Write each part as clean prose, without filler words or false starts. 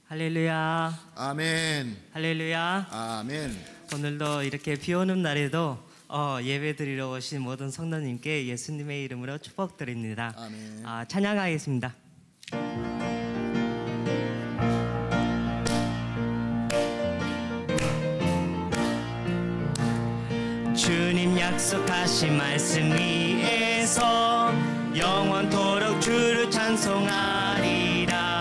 할렐루야. 아멘. 할렐루야. 아멘. 오늘도 이렇게 비 오는 날에도 예배 드리러 오신 모든 성도님께 예수님의 이름으로 축복드립니다. 아멘. 찬양하겠습니다. 주님 약속하신 말씀 위에서 영원토록 주를 찬송하리라.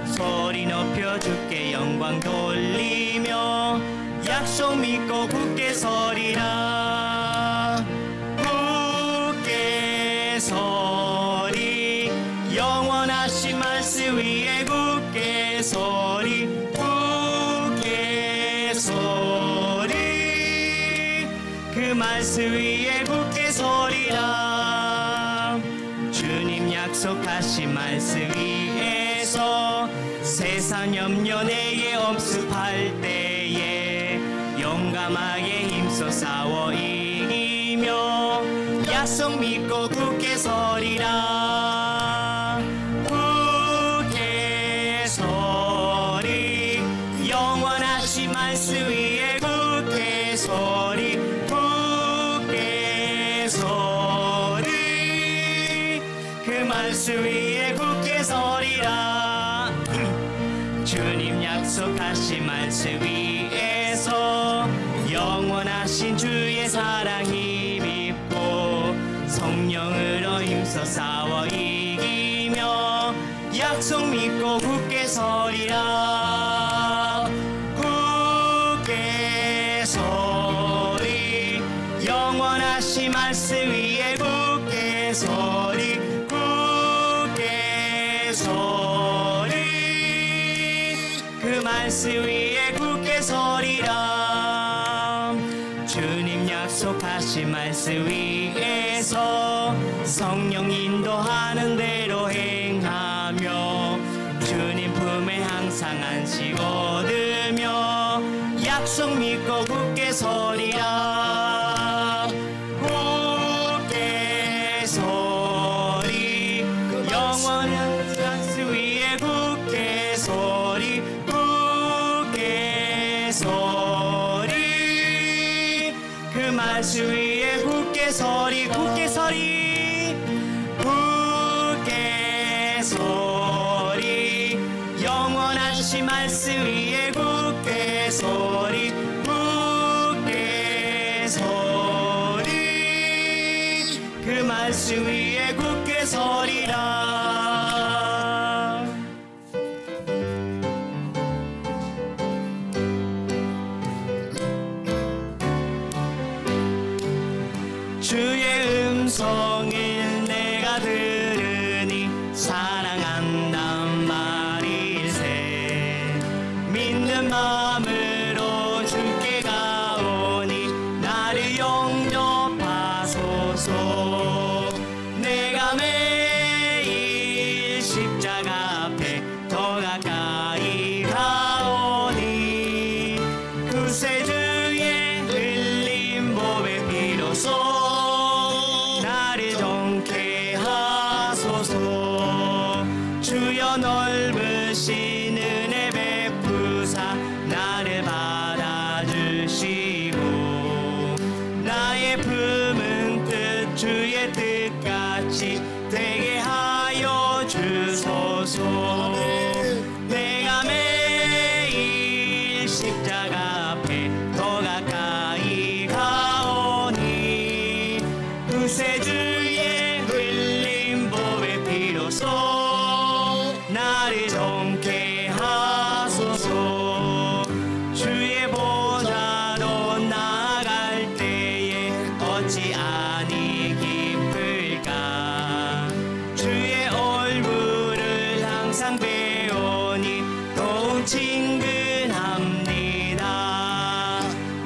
소리 높여 주께 영광 돌리며 약속 믿고 굳게 서리라. 굳게 서리 영원하신 말씀 위에 굳게 서리. 굳게 서리 그 말씀 위에 굳게 서리라. 주님 약속하신 말씀 위에서 세상 염려 내게 엄습할 때에 용감하게 힘써 싸워 이기며 약속 믿고 굳게 서리라. 굳게 서리 영원하신 말씀 위에 굳게 서리. 굳게 서리 그 말씀 위에 굳게 서리라. 주님 약속하신 말씀 위에서 영원하신 주의 사랑 힘입고 성령으로 힘써 싸워 이기며 약속 믿고 굳게 서리라. 굳게 서리 영원하신 말씀 위에 굳게 서리. 굳게 서리 그 말씀 위에 굳게 서리라. 주님 약속하신 말씀 위에서 성령 인도하는 대로 행하며 주님 품에 항상 안식 얻으며 약속 믿고 굳게 서리라. 굳게 서리 영원한 말씀 위에 굳게 서리. 굳게 서리 그 말씀 위에 굳게 서리. 굳게 서리. 굳게 서리 영원하신 말씀 위에 굳게 서리. 굳게 서리 그 말씀 위에 굳게 서리라. 주의 음성을 내가 들으니 사랑한단 말일세. 믿는 마음으로 주께 가오니 나를 용접하소서. 내가 매일 십자가 앞에 더 가까이 가오니 구세주의 흘린 보배 피로써 나를 정케 하소서. 주여 넓으신 은혜 베푸사 나를 받아주시고 나의 품은 뜻 주의 뜻같이 되게 하여 주소서. 내가 매일 십자가 앞에 더 가까이 가오니 구세주의 흘린 보배 피로써 나를 정케 하소서. 주의 보좌로 나아갈 때에 어찌 아니 기쁠까. 주의 얼굴을 항상 배우니 더욱 친근합니다.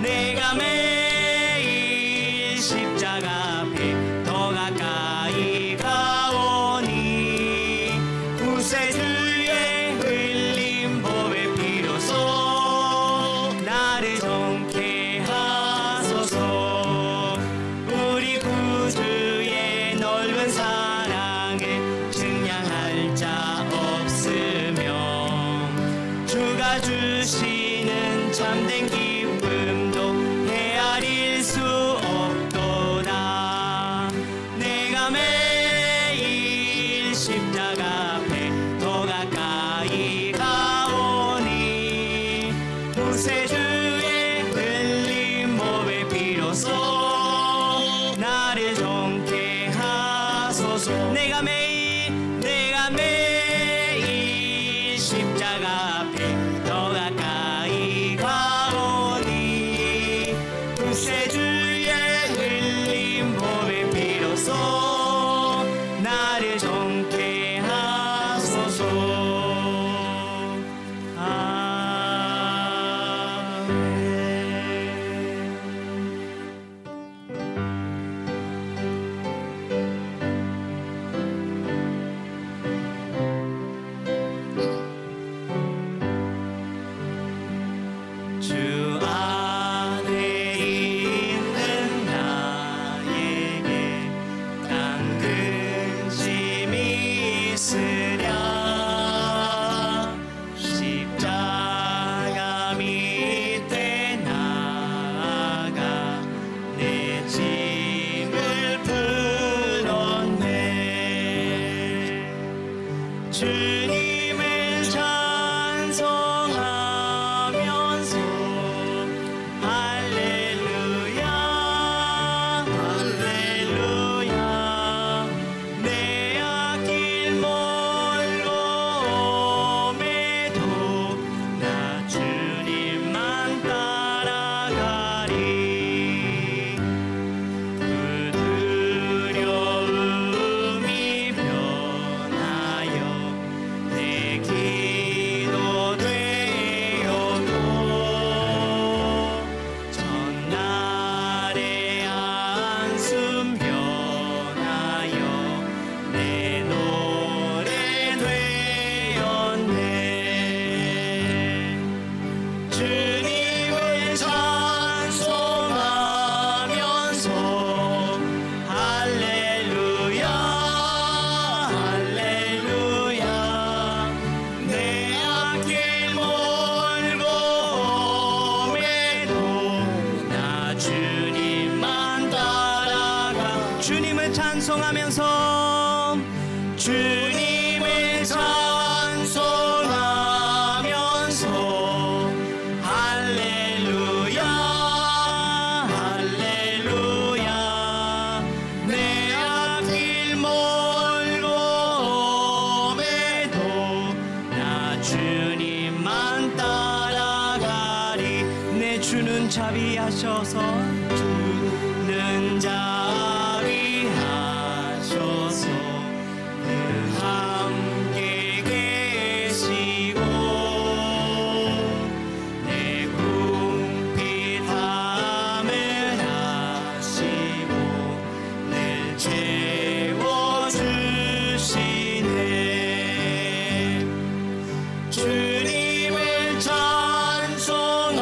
내가 매일 십자가 앞에 더 가까이 가오니 구세주의 주시는 참된 기쁨도 헤아릴 수 없도다. 내가 매일 십자가 앞에 더 가까이 가오니 구세주의 흘린 몸의 피로써 나를 정케 하소서. 내가 매일 십자가 앞에 더 가까이 가오니 구세주의 흘린 몸의 피로써 나를 정케 하소서. 주 안에 있는 나에게 단 근심이 있으랴. 십자가 밑에 나아가 내 짐을 풀었네. 주님을 찬송하면서 할렐루야 할렐루야. 내 앞길 멀고 옴에도 나 주님만 따라가리. 그 두려움이 변하여 내 기도 되어도 전날의 안숨 변하여 내 노래 되었네. 주님을 찬송하면서 할렐루야 할렐루야. 내 앞길 멀고 옴에도 나 주님만 따라가. 주님을 찬송하면서 주님을 찬송하면서 할렐루야 할렐루야. 내 앞길 멀고 옴에도 나 주님만 따라가리. 내 주는 자비하셔서 주는 자비하셔서 늘 함께 계시고 내 궁핍함을 하시고 늘 채워주시네. 주님을 찬송하면서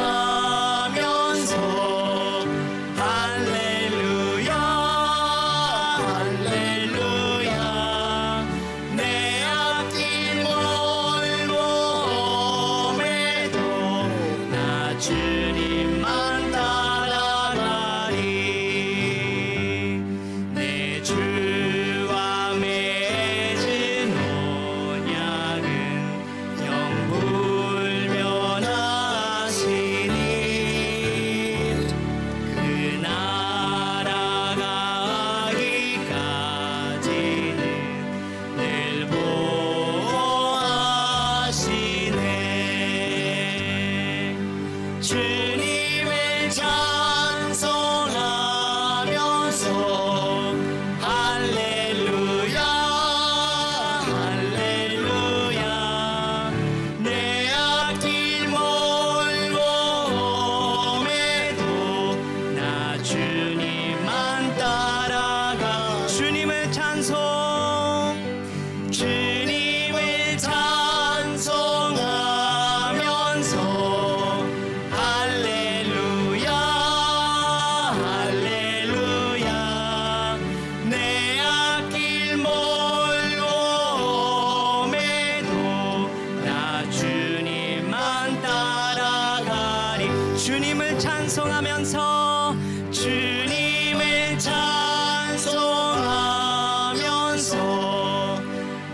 찬송하면서 주님을 찬송하면서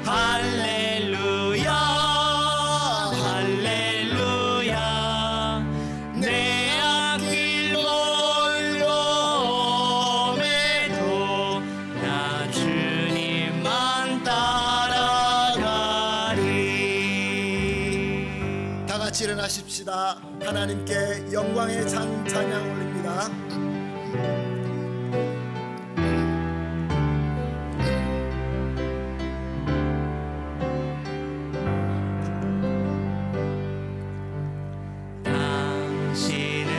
할렐루야 할렐루야 내 앞길 멀럼에도 나 주님만 따라가리. 다 같이 일어나십시다. 하나님께 영광의 찬양 올립니다. 당신은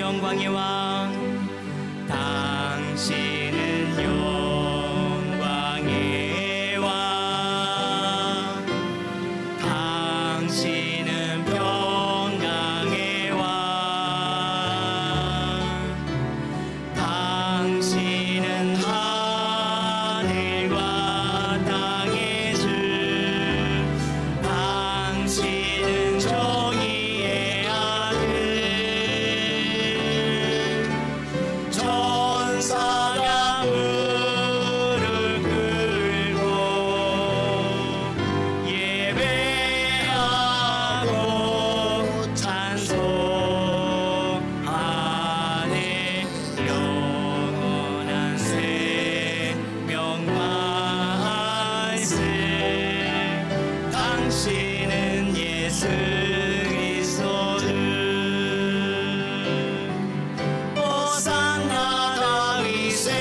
영광의 왕, 당신은 영광의 왕, 당신은 평강의 왕, 당신은 하늘과 땅의 주, 당신은 정의의 아들, 천사가 무릎 꿇고 예배하고 찬송하네. 영원한 생명 말씀, 당신은 예수 그리스도를. 호산나 다윗의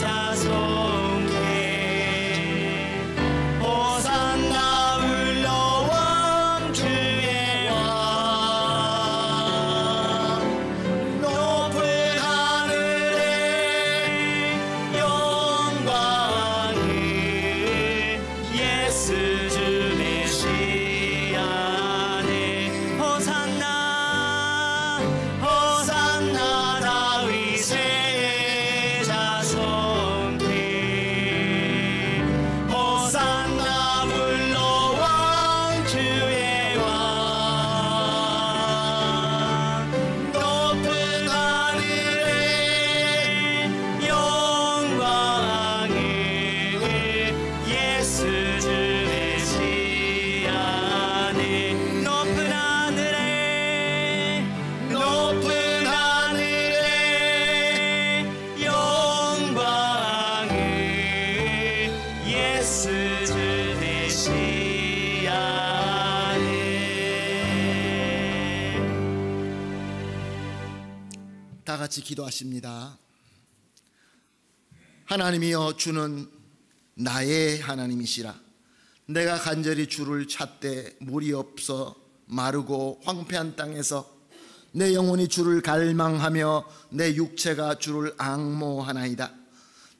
자손께, 호산나 불러왕 주의 왕. 높은 하늘에 영광을 예수 주 메시아네. 호산나 호산나 다윗의 자손께, 호산나 불러왕 주의 왕. 높은 하늘에 영광을 예수 주 메시아네. 높은 하늘에 높은 하늘에 영광을 예수 주 메시아네. 다 같이 기도하십니다. 하나님이여, 주는 나의 하나님이시라. 내가 간절히 주를 찾되 물이 없어 마르고 황폐한 땅에서 내 영혼이 주를 갈망하며 내 육체가 주를 앙모하나이다.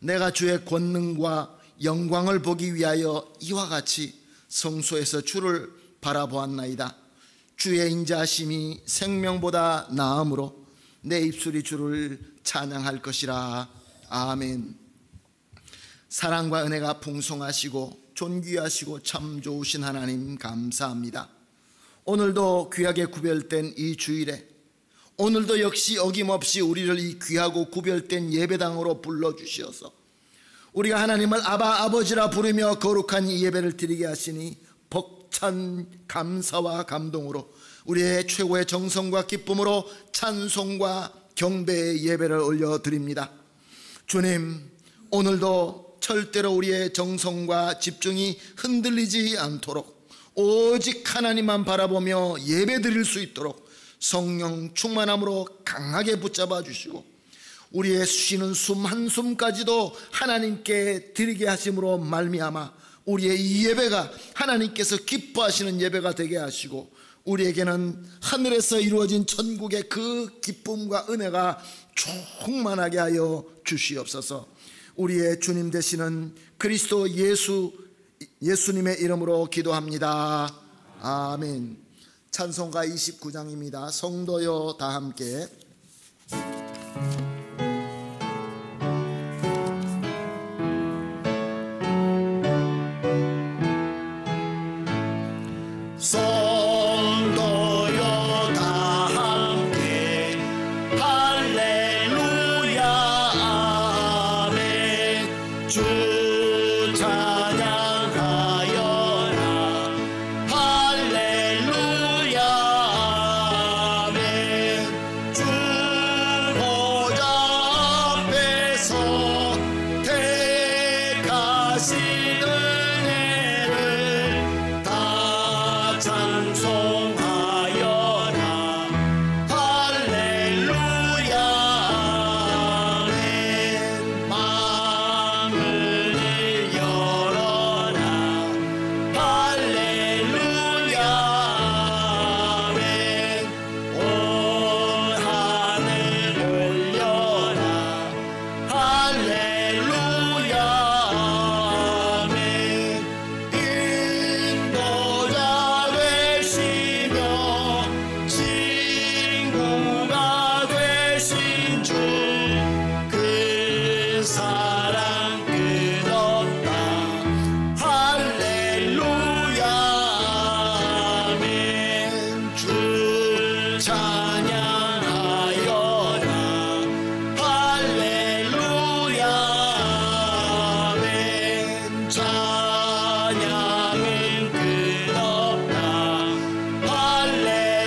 내가 주의 권능과 영광을 보기 위하여 이와 같이 성소에서 주를 바라보았나이다. 주의 인자하심이 생명보다 나음으로 내 입술이 주를 찬양할 것이라. 아멘. 사랑과 은혜가 풍성하시고 존귀하시고 참 좋으신 하나님, 감사합니다. 오늘도 귀하게 구별된 이 주일에, 오늘도 역시 어김없이 우리를 이 귀하고 구별된 예배당으로 불러주시어서 우리가 하나님을 아바 아버지라 부르며 거룩한 이 예배를 드리게 하시니 벅찬 감사와 감동으로 우리의 최고의 정성과 기쁨으로 찬송과 경배의 예배를 올려드립니다. 주님, 오늘도 절대로 우리의 정성과 집중이 흔들리지 않도록 오직 하나님만 바라보며 예배드릴 수 있도록 성령 충만함으로 강하게 붙잡아 주시고, 우리의 쉬는 숨 한숨까지도 하나님께 드리게 하심으로 말미암아 우리의 이 예배가 하나님께서 기뻐하시는 예배가 되게 하시고, 우리에게는 하늘에서 이루어진 천국의 그 기쁨과 은혜가 충만하게 하여 주시옵소서. 우리의 주님 되시는 그리스도 예수님의 이름으로 기도합니다. 아멘. 찬송가 29장입니다. 성도여 다 함께. 성도여 다 함께 할렐루야 아멘. 주 찬양하여라 할렐루야 아멘. 주 보좌 앞에서 택하신 은혜를 다 찬송하여라 할렐루야 아멘. 마음을 열어라 할렐루야 아멘. 온 하늘 올려라 할렐루야 아멘. 인도자 되시며 친구가 되신 주, 그 사랑 끝없다 할렐루야 아멘. 주 찬양하여라 할렐루야 아멘. 찬양은 끝없다 할렐루야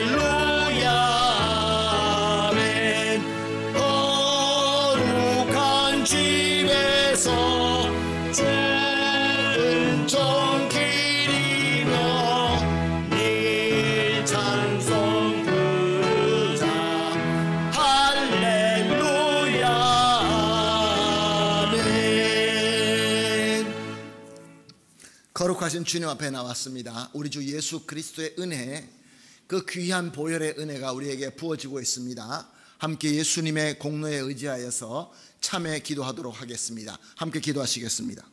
아멘. 거룩한 집에서 주 은총 기리며 네 찬송 부르자 할렐루야 아멘. 거룩하신 주님 앞에 나왔습니다. 우리 주 예수 그리스도의 은혜, 그 귀한 보혈의 은혜가 우리에게 부어지고 있습니다. 함께 예수님의 공로에 의지하여서 참회 기도하도록 하겠습니다. 함께 기도하시겠습니다.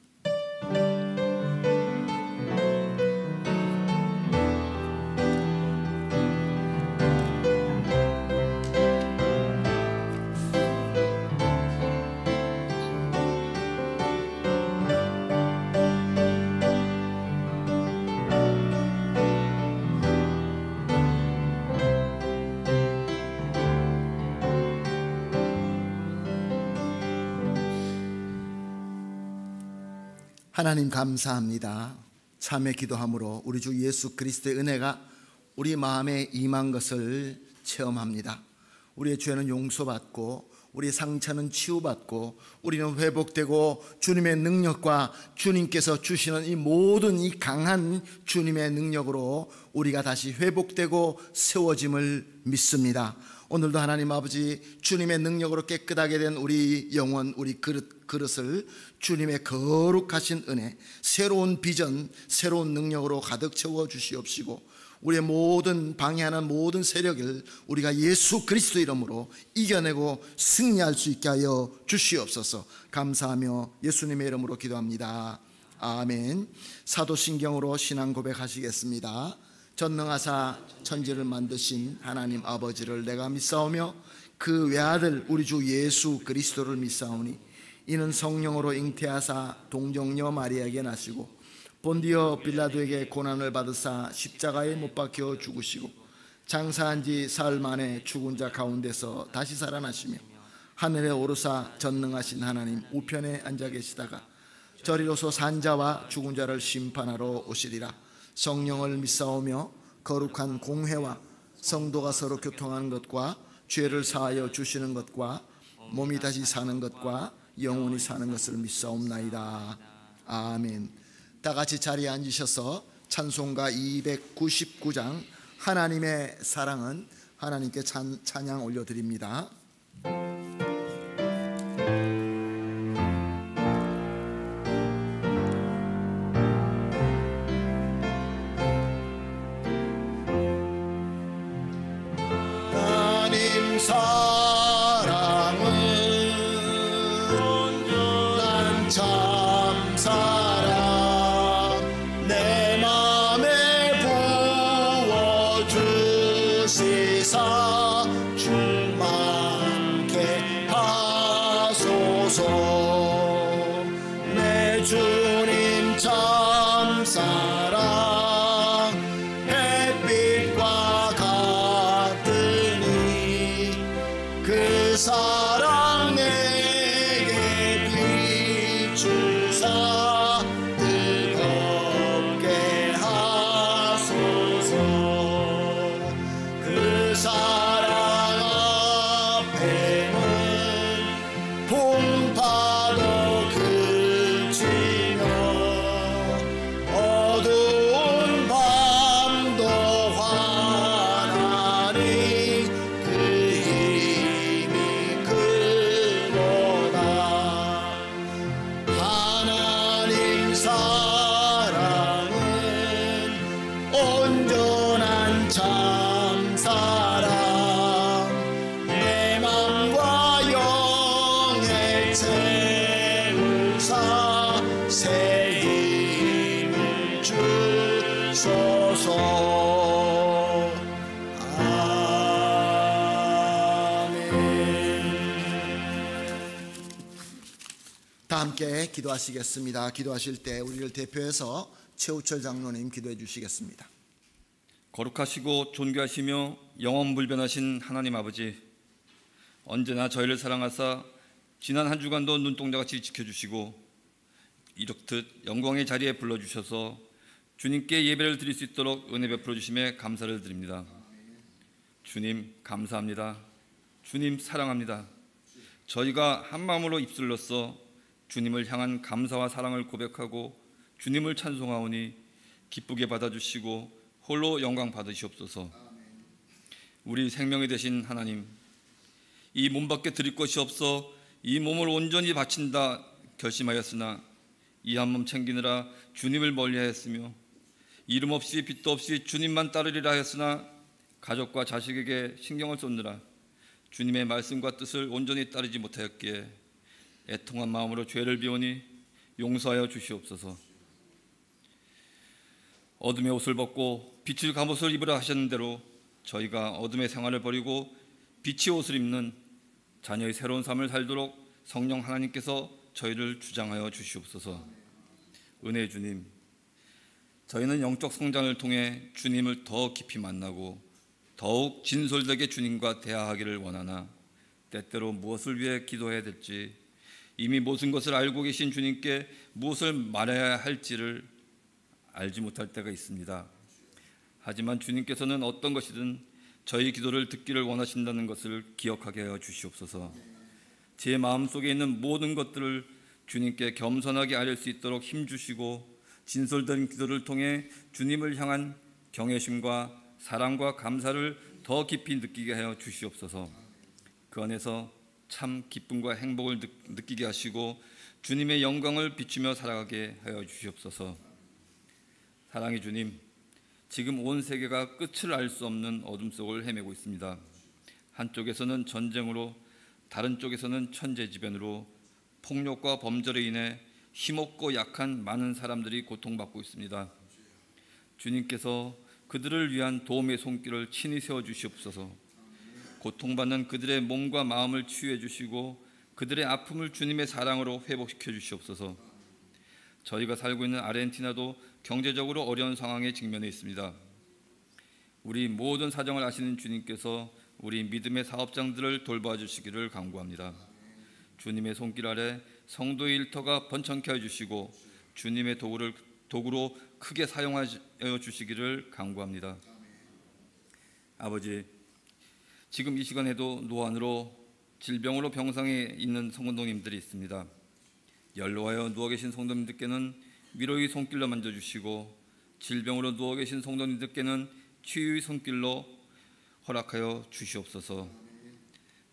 하나님 감사합니다. 참회 기도함으로 우리 주 예수 그리스도의 은혜가 우리 마음에 임한 것을 체험합니다. 우리의 죄는 용서받고 우리의 상처는 치유받고 우리는 회복되고, 주님의 능력과 주님께서 주시는 이 모든 이 강한 주님의 능력으로 우리가 다시 회복되고 세워짐을 믿습니다. 오늘도 하나님 아버지, 주님의 능력으로 깨끗하게 된 우리 영혼, 우리 그릇을 주님의 거룩하신 은혜, 새로운 비전, 새로운 능력으로 가득 채워 주시옵시고, 우리의 모든 방해하는 모든 세력을 우리가 예수 그리스도 이름으로 이겨내고 승리할 수 있게 하여 주시옵소서. 감사하며 예수님의 이름으로 기도합니다. 아멘. 사도신경으로 신앙 고백하시겠습니다. 전능하사 천지를 만드신 하나님 아버지를 내가 믿사오며 그 외아들 우리 주 예수 그리스도를 믿사오니, 이는 성령으로 잉태하사 동정녀 마리아에게 나시고 본디오 빌라도에게 고난을 받으사 십자가에 못 박혀 죽으시고 장사한 지 사흘 만에 죽은 자 가운데서 다시 살아나시며 하늘에 오르사 전능하신 하나님 우편에 앉아 계시다가 저리로서 산자와 죽은 자를 심판하러 오시리라. 성령을 믿사오며 거룩한 공회와 성도가 서로 교통하는 것과 죄를 사하여 주시는 것과 몸이 다시 사는 것과 영원히 사는 것을 믿사옵나이다. 아멘. 다 같이 자리에 앉으셔서 찬송가 299장 하나님의 사랑은 하나님께 찬양 올려드립니다. 하나님 사랑은 난 참사랑 내 맘에 부어주시사 충만케 하소서. 내 주님 참사랑 햇빛과 같으니 그 사랑 내게 비추사 뜨겁게 하소서. 그 사랑 앞에는 풍파도 그치며 어두운 밤도 환하니 그 힘이 크도다. 하나님 사랑은 온전한 참사랑 내 맘과 영에 채우사 새 힘을 주소서. 다 함께 기도하시겠습니다. 기도하실 때 우리를 대표해서 최우철 장로님 기도해 주시겠습니다. 거룩하시고 존귀하시며 영원불변하신 하나님 아버지, 언제나 저희를 사랑하사 지난 한 주간도 눈동자같이 지켜주시고 이렇듯 영광의 자리에 불러주셔서 주님께 예배를 드릴 수 있도록 은혜 베풀어 주심에 감사를 드립니다. 주님 감사합니다. 주님 사랑합니다. 저희가 한마음으로 입술로써 주님을 향한 감사와 사랑을 고백하고 주님을 찬송하오니 기쁘게 받아주시고 홀로 영광 받으시옵소서. 우리 생명이 되신 하나님, 이 몸밖에 드릴 것이 없어 이 몸을 온전히 바친다 결심하였으나 이 한 몸 챙기느라 주님을 멀리하였으며 이름 없이 빚도 없이 주님만 따르리라 하였으나 가족과 자식에게 신경을 쏟느라 주님의 말씀과 뜻을 온전히 따르지 못하였기에 애통한 마음으로 죄를 비우니 용서하여 주시옵소서. 어둠의 옷을 벗고 빛의 갑옷을 입으라 하셨는 대로 저희가 어둠의 생활을 버리고 빛의 옷을 입는 자녀의 새로운 삶을 살도록 성령 하나님께서 저희를 주장하여 주시옵소서. 은혜의 주님, 저희는 영적 성장을 통해 주님을 더 깊이 만나고 더욱 진솔되게 주님과 대화하기를 원하나 때때로 무엇을 위해 기도해야 될지, 이미 모든 것을 알고 계신 주님께 무엇을 말해야 할지를 알지 못할 때가 있습니다. 하지만 주님께서는 어떤 것이든 저희 기도를 듣기를 원하신다는 것을 기억하게 하여 주시옵소서. 제 마음속에 있는 모든 것들을 주님께 겸손하게 아뢰 수 있도록 힘주시고 진솔된 기도를 통해 주님을 향한 경외심과 사랑과 감사를 더 깊이 느끼게 하여 주시옵소서. 그 안에서 참 기쁨과 행복을 느끼게 하시고 주님의 영광을 비추며 살아가게 하여 주시옵소서. 사랑의 주님, 지금 온 세계가 끝을 알 수 없는 어둠 속을 헤매고 있습니다. 한쪽에서는 전쟁으로, 다른 쪽에서는 천재지변으로 폭력과 범죄로 인해 힘없고 약한 많은 사람들이 고통받고 있습니다. 주님께서 그들을 위한 도움의 손길을 친히 세워 주시옵소서. 고통받는 그들의 몸과 마음을 치유해 주시고 그들의 아픔을 주님의 사랑으로 회복시켜 주시옵소서. 저희가 살고 있는 아르헨티나도 경제적으로 어려운 상황에 직면해 있습니다. 우리 모든 사정을 아시는 주님께서 우리 믿음의 사업장들을 돌봐 주시기를 간구합니다. 주님의 손길 아래 성도의 일터가 번창케 해주시고 주님의 도구로 크게 사용하여 주시기를 간구합니다. 아버지, 지금 이 시간에도 노안으로 질병으로 병상에 있는 성도님들이 있습니다. 연로하여 누워 계신 성도님들께는 위로의 손길로 만져주시고 질병으로 누워 계신 성도님들께는 치유의 손길로 허락하여 주시옵소서.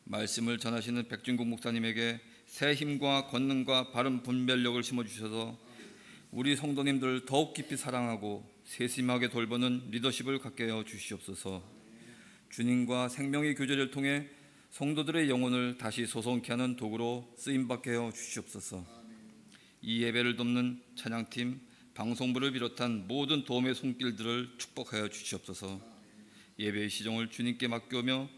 말씀을 전하시는 백준국 목사님에게 새 힘과 권능과 바른 분별력을 심어주셔서 우리 성도님들 더욱 깊이 사랑하고 세심하게 돌보는 리더십을 갖게 하여 주시옵소서. 주님과 생명의 교제를 통해 성도들의 영혼을 다시 소성케 하는 도구로 쓰임받게 하여 주시옵소서. 이 예배를 돕는 찬양팀, 방송부를 비롯한 모든 도움의 손길들을 축복하여 주시옵소서. 예배의 시종을 주님께 맡겨오며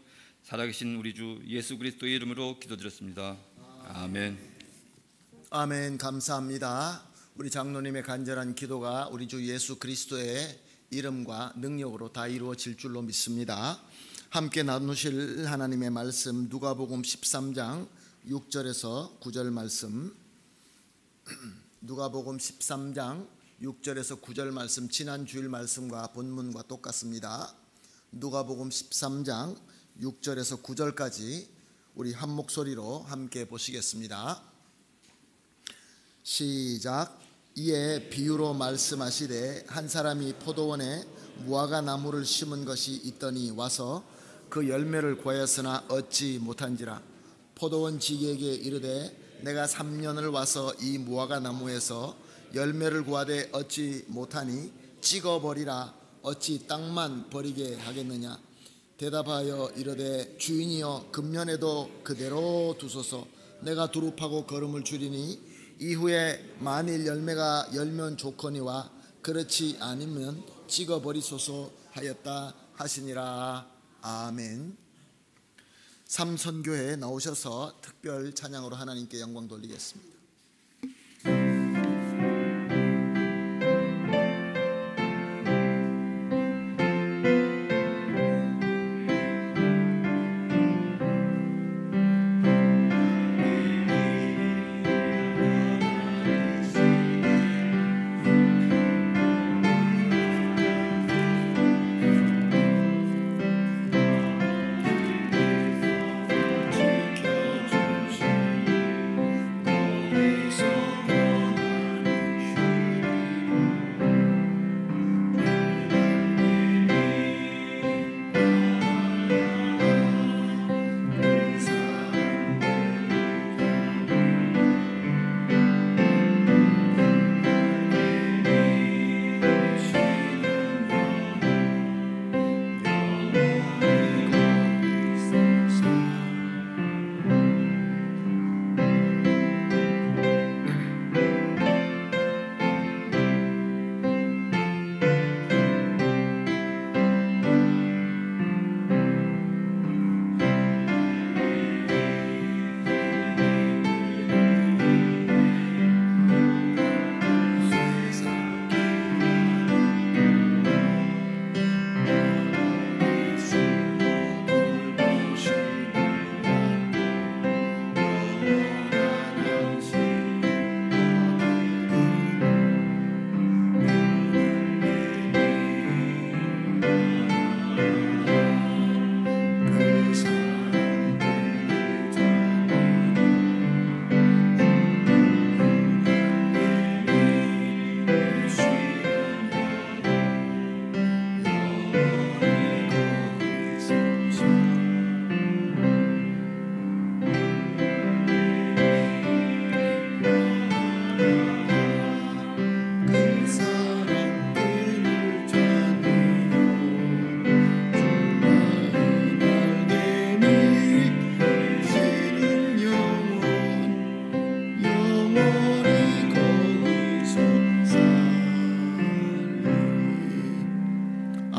살아계신 우리 주 예수 그리스도의 이름으로 기도드렸습니다. 아멘. 아멘. 감사합니다. 우리 장로님의 간절한 기도가 우리 주 예수 그리스도의 이름과 능력으로 다 이루어질 줄로 믿습니다. 함께 나누실 하나님의 말씀 누가복음 13장 6절에서 9절 말씀, 누가복음 13장 6절에서 9절 말씀, 지난 주일 말씀과 본문과 똑같습니다. 누가복음 13장 6절에서 9절까지 우리 한 목소리로 함께 보시겠습니다. 시작. 이에 비유로 말씀하시되 한 사람이 포도원에 무화과 나무를 심은 것이 있더니 와서 그 열매를 구하였으나 얻지 못한지라. 포도원 지기에게 이르되 내가 3년을 와서 이 무화과 나무에서 열매를 구하되 얻지 못하니 찍어버리라. 어찌 땅만 버리게 하겠느냐. 대답하여 이르되 주인이여 금년에도 그대로 두소서. 내가 두릅하고 거름을 줄이니 이후에 만일 열매가 열면 좋거니와 그렇지 않으면 찍어버리소서 하였다 하시니라. 아멘. 삼선교회에 나오셔서 특별 찬양으로 하나님께 영광 돌리겠습니다.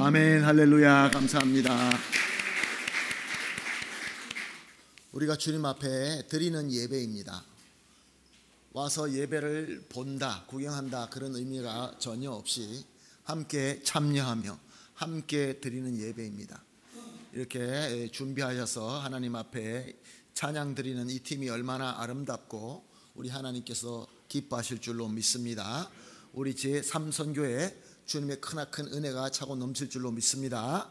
아멘. 할렐루야. 감사합니다. 우리가 주님 앞에 드리는 예배입니다. 와서 예배를 본다, 구경한다 그런 의미가 전혀 없이 함께 참여하며 함께 드리는 예배입니다. 이렇게 준비하셔서 하나님 앞에 찬양 드리는 이 팀이 얼마나 아름답고 우리 하나님께서 기뻐하실 줄로 믿습니다. 우리 제3선교회 주님의 크나큰 은혜가 차고 넘칠 줄로 믿습니다.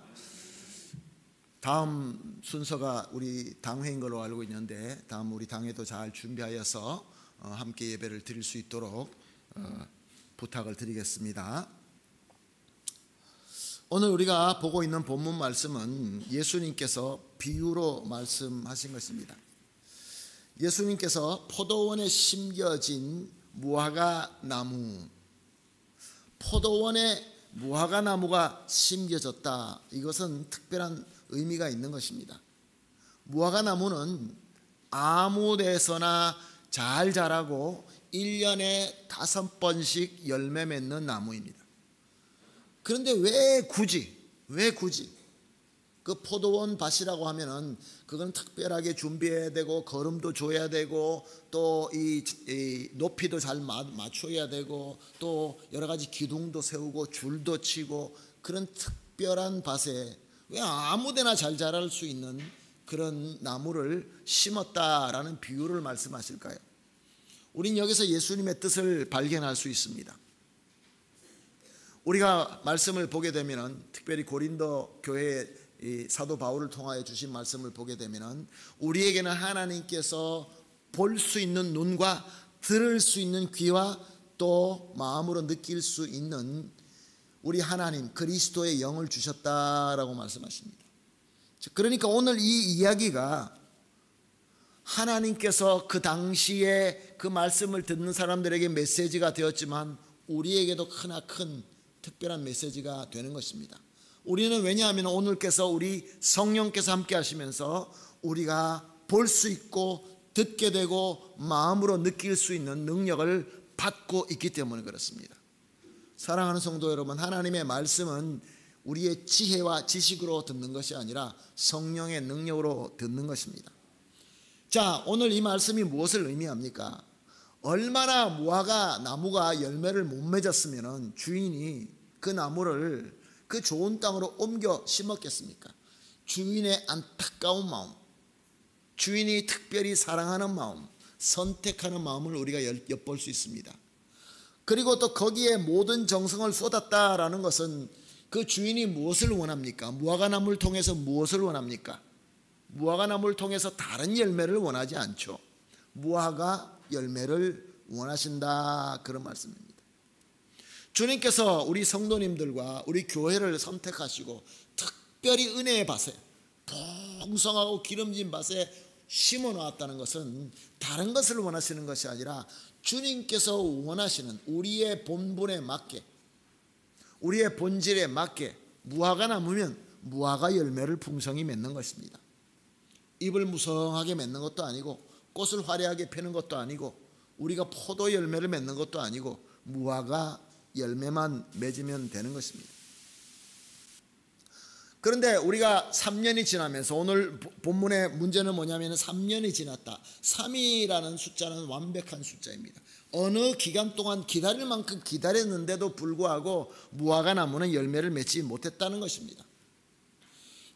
다음 순서가 우리 당회인 걸로 알고 있는데 다음 우리 당회도 잘 준비하여서 함께 예배를 드릴 수 있도록 부탁을 드리겠습니다. 오늘 우리가 보고 있는 본문 말씀은 예수님께서 비유로 말씀하신 것입니다. 예수님께서 포도원에 심겨진 무화과 나무, 포도원에 무화과 나무가 심겨졌다. 이것은 특별한 의미가 있는 것입니다. 무화과 나무는 아무 데서나 잘 자라고 1년에 5번씩 열매 맺는 나무입니다. 그런데 왜 굳이 그 포도원 밭이라고 하면은 그건 특별하게 준비해야 되고 거름도 줘야 되고 또 이 높이도 잘 맞춰야 되고 또 여러 가지 기둥도 세우고 줄도 치고 그런 특별한 밭에 왜 아무데나 잘 자랄 수 있는 그런 나무를 심었다라는 비유를 말씀하실까요? 우린 여기서 예수님의 뜻을 발견할 수 있습니다. 우리가 말씀을 보게 되면은 특별히 고린도 교회의 이 사도 바울을 통하여 주신 말씀을 보게 되면은 우리에게는 하나님께서 볼 수 있는 눈과 들을 수 있는 귀와 또 마음으로 느낄 수 있는 우리 하나님 그리스도의 영을 주셨다라고 말씀하십니다. 그러니까 오늘 이 이야기가 하나님께서 그 당시에 그 말씀을 듣는 사람들에게 메시지가 되었지만 우리에게도 크나큰 특별한 메시지가 되는 것입니다. 우리는 왜냐하면 오늘께서 우리 성령께서 함께 하시면서 우리가 볼 수 있고 듣게 되고 마음으로 느낄 수 있는 능력을 받고 있기 때문에 그렇습니다. 사랑하는 성도 여러분, 하나님의 말씀은 우리의 지혜와 지식으로 듣는 것이 아니라 성령의 능력으로 듣는 것입니다. 자, 오늘 이 말씀이 무엇을 의미합니까? 얼마나 무화과 나무가 열매를 못 맺었으면 주인이 그 나무를 그 좋은 땅으로 옮겨 심었겠습니까? 주인의 안타까운 마음, 주인이 특별히 사랑하는 마음, 선택하는 마음을 우리가 엿볼 수 있습니다. 그리고 또 거기에 모든 정성을 쏟았다라는 것은 그 주인이 무엇을 원합니까? 무화과 나무를 통해서 무엇을 원합니까? 무화과 나무를 통해서 다른 열매를 원하지 않죠. 무화과 열매를 원하신다, 그런 말씀입니다. 주님께서 우리 성도님들과 우리 교회를 선택하시고 특별히 은혜의 밭에 풍성하고 기름진 밭에 심어 놓았다는 것은 다른 것을 원하시는 것이 아니라 주님께서 원하시는 우리의 본분에 맞게, 우리의 본질에 맞게 무화과 나무면 무화과 열매를 풍성히 맺는 것입니다. 잎을 무성하게 맺는 것도 아니고 꽃을 화려하게 펴는 것도 아니고 우리가 포도 열매를 맺는 것도 아니고 무화과 열매만 맺으면 되는 것입니다. 그런데 우리가 3년이 지나면서 오늘 본문의 문제는 뭐냐면 3년이 지났다. 3이라는 숫자는 완벽한 숫자입니다. 어느 기간 동안 기다릴 만큼 기다렸는데도 불구하고 무화과 나무는 열매를 맺지 못했다는 것입니다.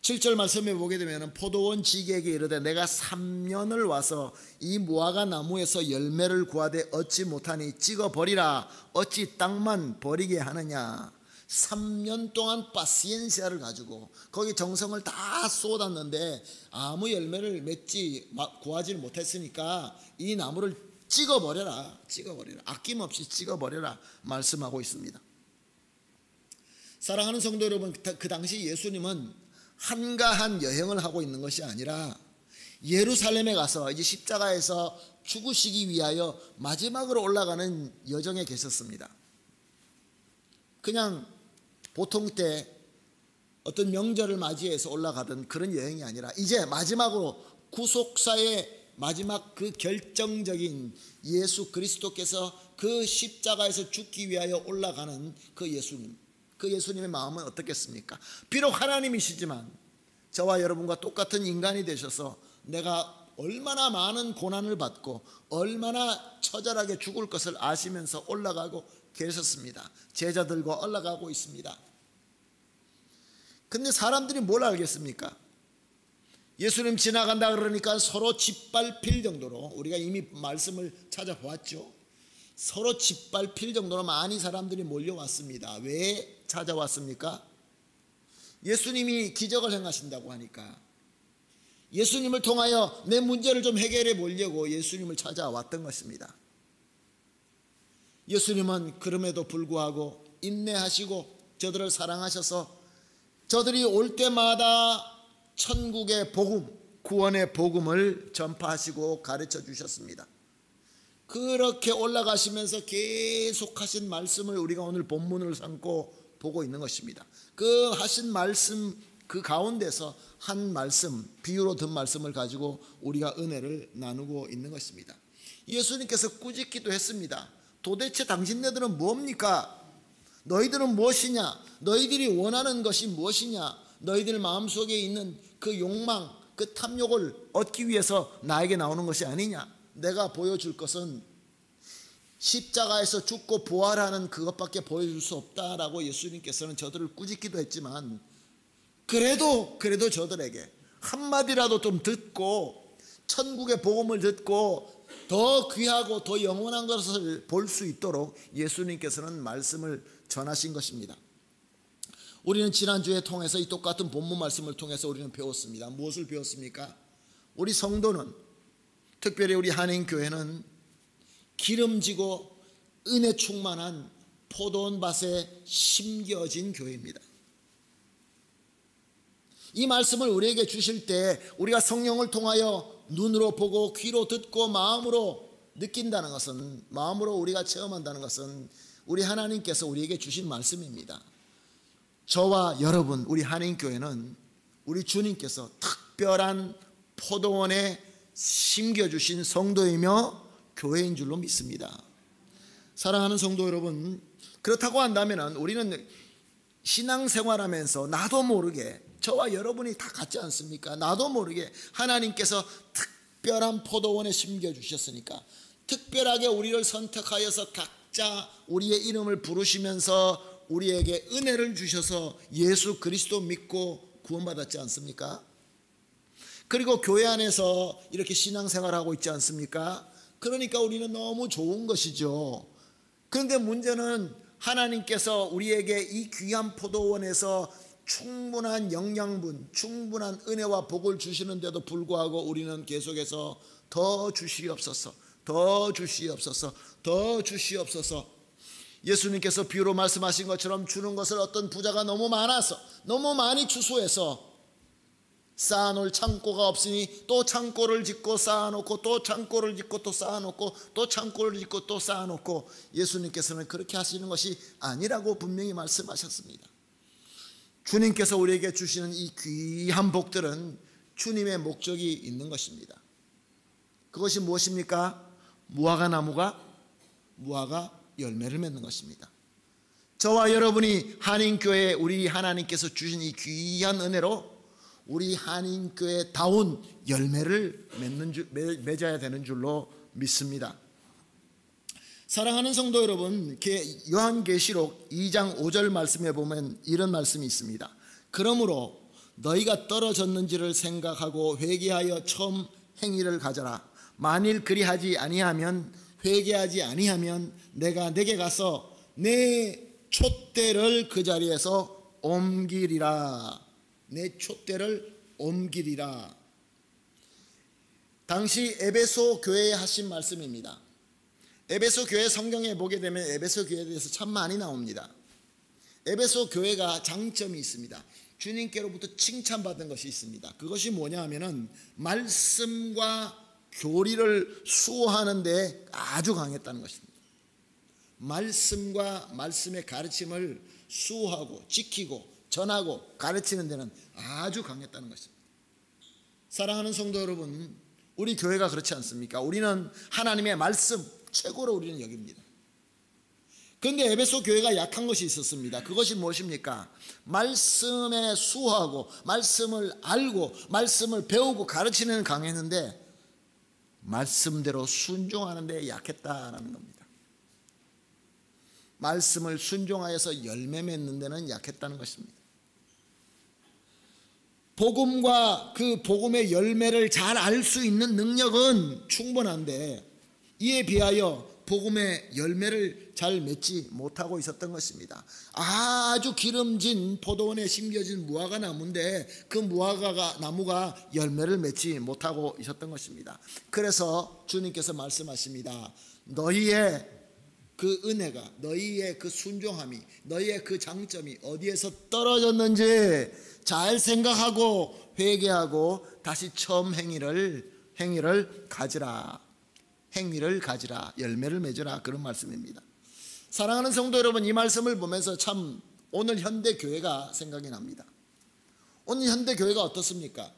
7절 말씀에 보게 되면 포도원 지기에게 이르되 내가 3년을 와서 이 무화과 나무에서 열매를 구하되 얻지 못하니 찍어버리라. 어찌 땅만 버리게 하느냐. 3년 동안 파시엔시아를 가지고 거기 정성을 다 쏟았는데 아무 열매를 구하지 못했으니까 이 나무를 찍어버려라. 아낌없이 찍어버려라 말씀하고 있습니다. 사랑하는 성도 여러분, 그 당시 예수님은 한가한 여행을 하고 있는 것이 아니라 예루살렘에 가서 이제 십자가에서 죽으시기 위하여 마지막으로 올라가는 여정에 계셨습니다. 그냥 보통 때 어떤 명절을 맞이해서 올라가던 그런 여행이 아니라 이제 마지막으로 구속사의 마지막 그 결정적인 예수 그리스도께서 그 십자가에서 죽기 위하여 올라가는 그 예수님, 그 예수님의 마음은 어떻겠습니까? 비록 하나님이시지만 저와 여러분과 똑같은 인간이 되셔서 내가 얼마나 많은 고난을 받고 얼마나 처절하게 죽을 것을 아시면서 올라가고 계셨습니다. 제자들과 올라가고 있습니다. 근데 사람들이 뭘 알겠습니까? 예수님 지나간다 그러니까 서로 짓밟힐 정도로, 우리가 이미 말씀을 찾아보았죠. 서로 짓밟힐 정도로 많이 사람들이 몰려왔습니다. 왜 찾아왔습니까? 예수님이 기적을 행하신다고 하니까 예수님을 통하여 내 문제를 좀 해결해 보려고 예수님을 찾아왔던 것입니다. 예수님은 그럼에도 불구하고 인내하시고 저들을 사랑하셔서 저들이 올 때마다 천국의 복음, 구원의 복음을 전파하시고 가르쳐 주셨습니다. 그렇게 올라가시면서 계속하신 말씀을 우리가 오늘 본문을 삼고 보고 있는 것입니다. 그 하신 말씀 그 가운데서 한 말씀, 비유로 든 말씀을 가지고 우리가 은혜를 나누고 있는 것입니다. 예수님께서 꾸짖기도 했습니다. 도대체 당신네들은 뭡니까? 너희들은 무엇이냐? 너희들이 원하는 것이 무엇이냐? 너희들 마음속에 있는 그 욕망, 그 탐욕을 얻기 위해서 나에게 나오는 것이 아니냐? 내가 보여줄 것은 십자가에서 죽고 부활하는 그것밖에 보여줄 수 없다라고 예수님께서는 저들을 꾸짖기도 했지만 그래도 저들에게 한마디라도 좀 듣고 천국의 복음을 듣고 더 귀하고 더 영원한 것을 볼 수 있도록 예수님께서는 말씀을 전하신 것입니다. 우리는 지난주에 통해서 이 똑같은 본문 말씀을 통해서 우리는 배웠습니다. 무엇을 배웠습니까? 우리 성도는, 특별히 우리 한인교회는 기름지고 은혜 충만한 포도원밭에 심겨진 교회입니다. 이 말씀을 우리에게 주실 때 우리가 성령을 통하여 눈으로 보고 귀로 듣고 마음으로 느낀다는 것은, 마음으로 우리가 체험한다는 것은 우리 하나님께서 우리에게 주신 말씀입니다. 저와 여러분, 우리 한인교회는 우리 주님께서 특별한 포도원에 심겨주신 성도이며 교회인 줄로 믿습니다. 사랑하는 성도 여러분, 그렇다고 한다면 우리는 신앙생활하면서 나도 모르게, 저와 여러분이 다 같지 않습니까? 나도 모르게 하나님께서 특별한 포도원에 심겨주셨으니까 특별하게 우리를 선택하여서 각자 우리의 이름을 부르시면서 우리에게 은혜를 주셔서 예수 그리스도 믿고 구원받았지 않습니까? 그리고 교회 안에서 이렇게 신앙생활하고 있지 않습니까? 그러니까 우리는 너무 좋은 것이죠. 그런데 문제는 하나님께서 우리에게 이 귀한 포도원에서 충분한 영양분, 충분한 은혜와 복을 주시는데도 불구하고 우리는 계속해서 더 주시옵소서, 더 주시옵소서, 더 주시옵소서. 예수님께서 비유로 말씀하신 것처럼 주는 것을 어떤 부자가 너무 많아서, 너무 많이 추수해서 쌓아놓을 창고가 없으니 또 창고를 짓고 쌓아놓고 또 창고를 짓고 또 쌓아놓고 또 창고를 짓고 또 쌓아놓고, 예수님께서는 그렇게 하시는 것이 아니라고 분명히 말씀하셨습니다. 주님께서 우리에게 주시는 이 귀한 복들은 주님의 목적이 있는 것입니다. 그것이 무엇입니까? 무화과 나무가 열매를 맺는 것입니다. 저와 여러분이 한인교회, 우리 하나님께서 주신 이 귀한 은혜로 우리 한인교회다운 열매를 맺어야 되는 줄로 믿습니다. 사랑하는 성도 여러분, 요한계시록 2장 5절 말씀에 보면 이런 말씀이 있습니다. 그러므로 너희가 떨어졌는지를 생각하고 회개하여 처음 행위를 가져라. 만일 그리하지 아니하면, 회개하지 아니하면 내가 내게 가서 내 촛대를 그 자리에서 옮기리라. 내 촛대를 옮기리라. 당시 에베소 교회에 하신 말씀입니다. 에베소 교회 성경에 보게 되면 에베소 교회에 대해서 참 많이 나옵니다. 에베소 교회가 장점이 있습니다. 주님께로부터 칭찬받은 것이 있습니다. 그것이 뭐냐 하면은 말씀과 교리를 수호하는 데 아주 강했다는 것입니다. 말씀과 말씀의 가르침을 수호하고 지키고 전하고 가르치는 데는 아주 강했다는 것입니다. 사랑하는 성도 여러분, 우리 교회가 그렇지 않습니까? 우리는 하나님의 말씀 최고로 우리는 여깁니다. 그런데 에베소 교회가 약한 것이 있었습니다. 그것이 무엇입니까? 말씀에 수호하고 말씀을 알고 말씀을 배우고 가르치는 데는 강했는데 말씀대로 순종하는 데 약했다라는 겁니다. 말씀을 순종하여서 열매 맺는 데는 약했다는 것입니다. 복음과 그 복음의 열매를 잘 알 수 있는 능력은 충분한데 이에 비하여 복음의 열매를 잘 맺지 못하고 있었던 것입니다. 아주 기름진 포도원에 심겨진 무화과 나무인데 그 무화과 나무가 열매를 맺지 못하고 있었던 것입니다. 그래서 주님께서 말씀하십니다. 너희의 그 은혜가, 너희의 그 순종함이, 너희의 그 장점이 어디에서 떨어졌는지 잘 생각하고 회개하고 다시 처음 행위를 가지라. 행위를 가지라, 열매를 맺으라, 그런 말씀입니다. 사랑하는 성도 여러분, 이 말씀을 보면서 참 오늘 현대 교회가 생각이 납니다. 오늘 현대 교회가 어떻습니까?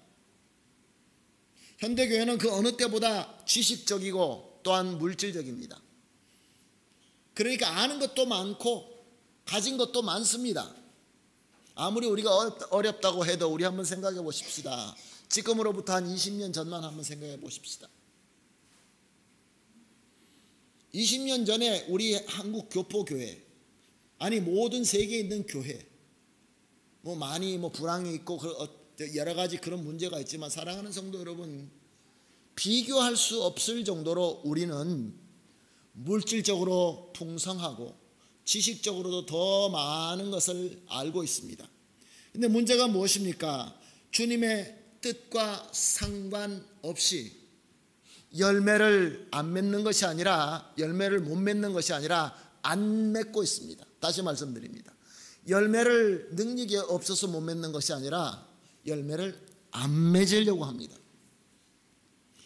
현대 교회는 그 어느 때보다 지식적이고 또한 물질적입니다. 그러니까 아는 것도 많고 가진 것도 많습니다. 아무리 우리가 어렵다고 해도 우리 한번 생각해 보십시다. 지금으로부터 한 20년 전만 한번 생각해 보십시다. 20년 전에 우리 한국 교포교회, 아니 모든 세계에 있는 교회, 많이 불황이 있고 여러 가지 그런 문제가 있지만 사랑하는 성도 여러분, 비교할 수 없을 정도로 우리는 물질적으로 풍성하고 지식적으로도 더 많은 것을 알고 있습니다. 근데 문제가 무엇입니까? 주님의 뜻과 상관없이 열매를 안 맺는 것이 아니라, 열매를 못 맺는 것이 아니라 안 맺고 있습니다. 다시 말씀드립니다. 열매를 능력이 없어서 못 맺는 것이 아니라 열매를 안 맺으려고 합니다.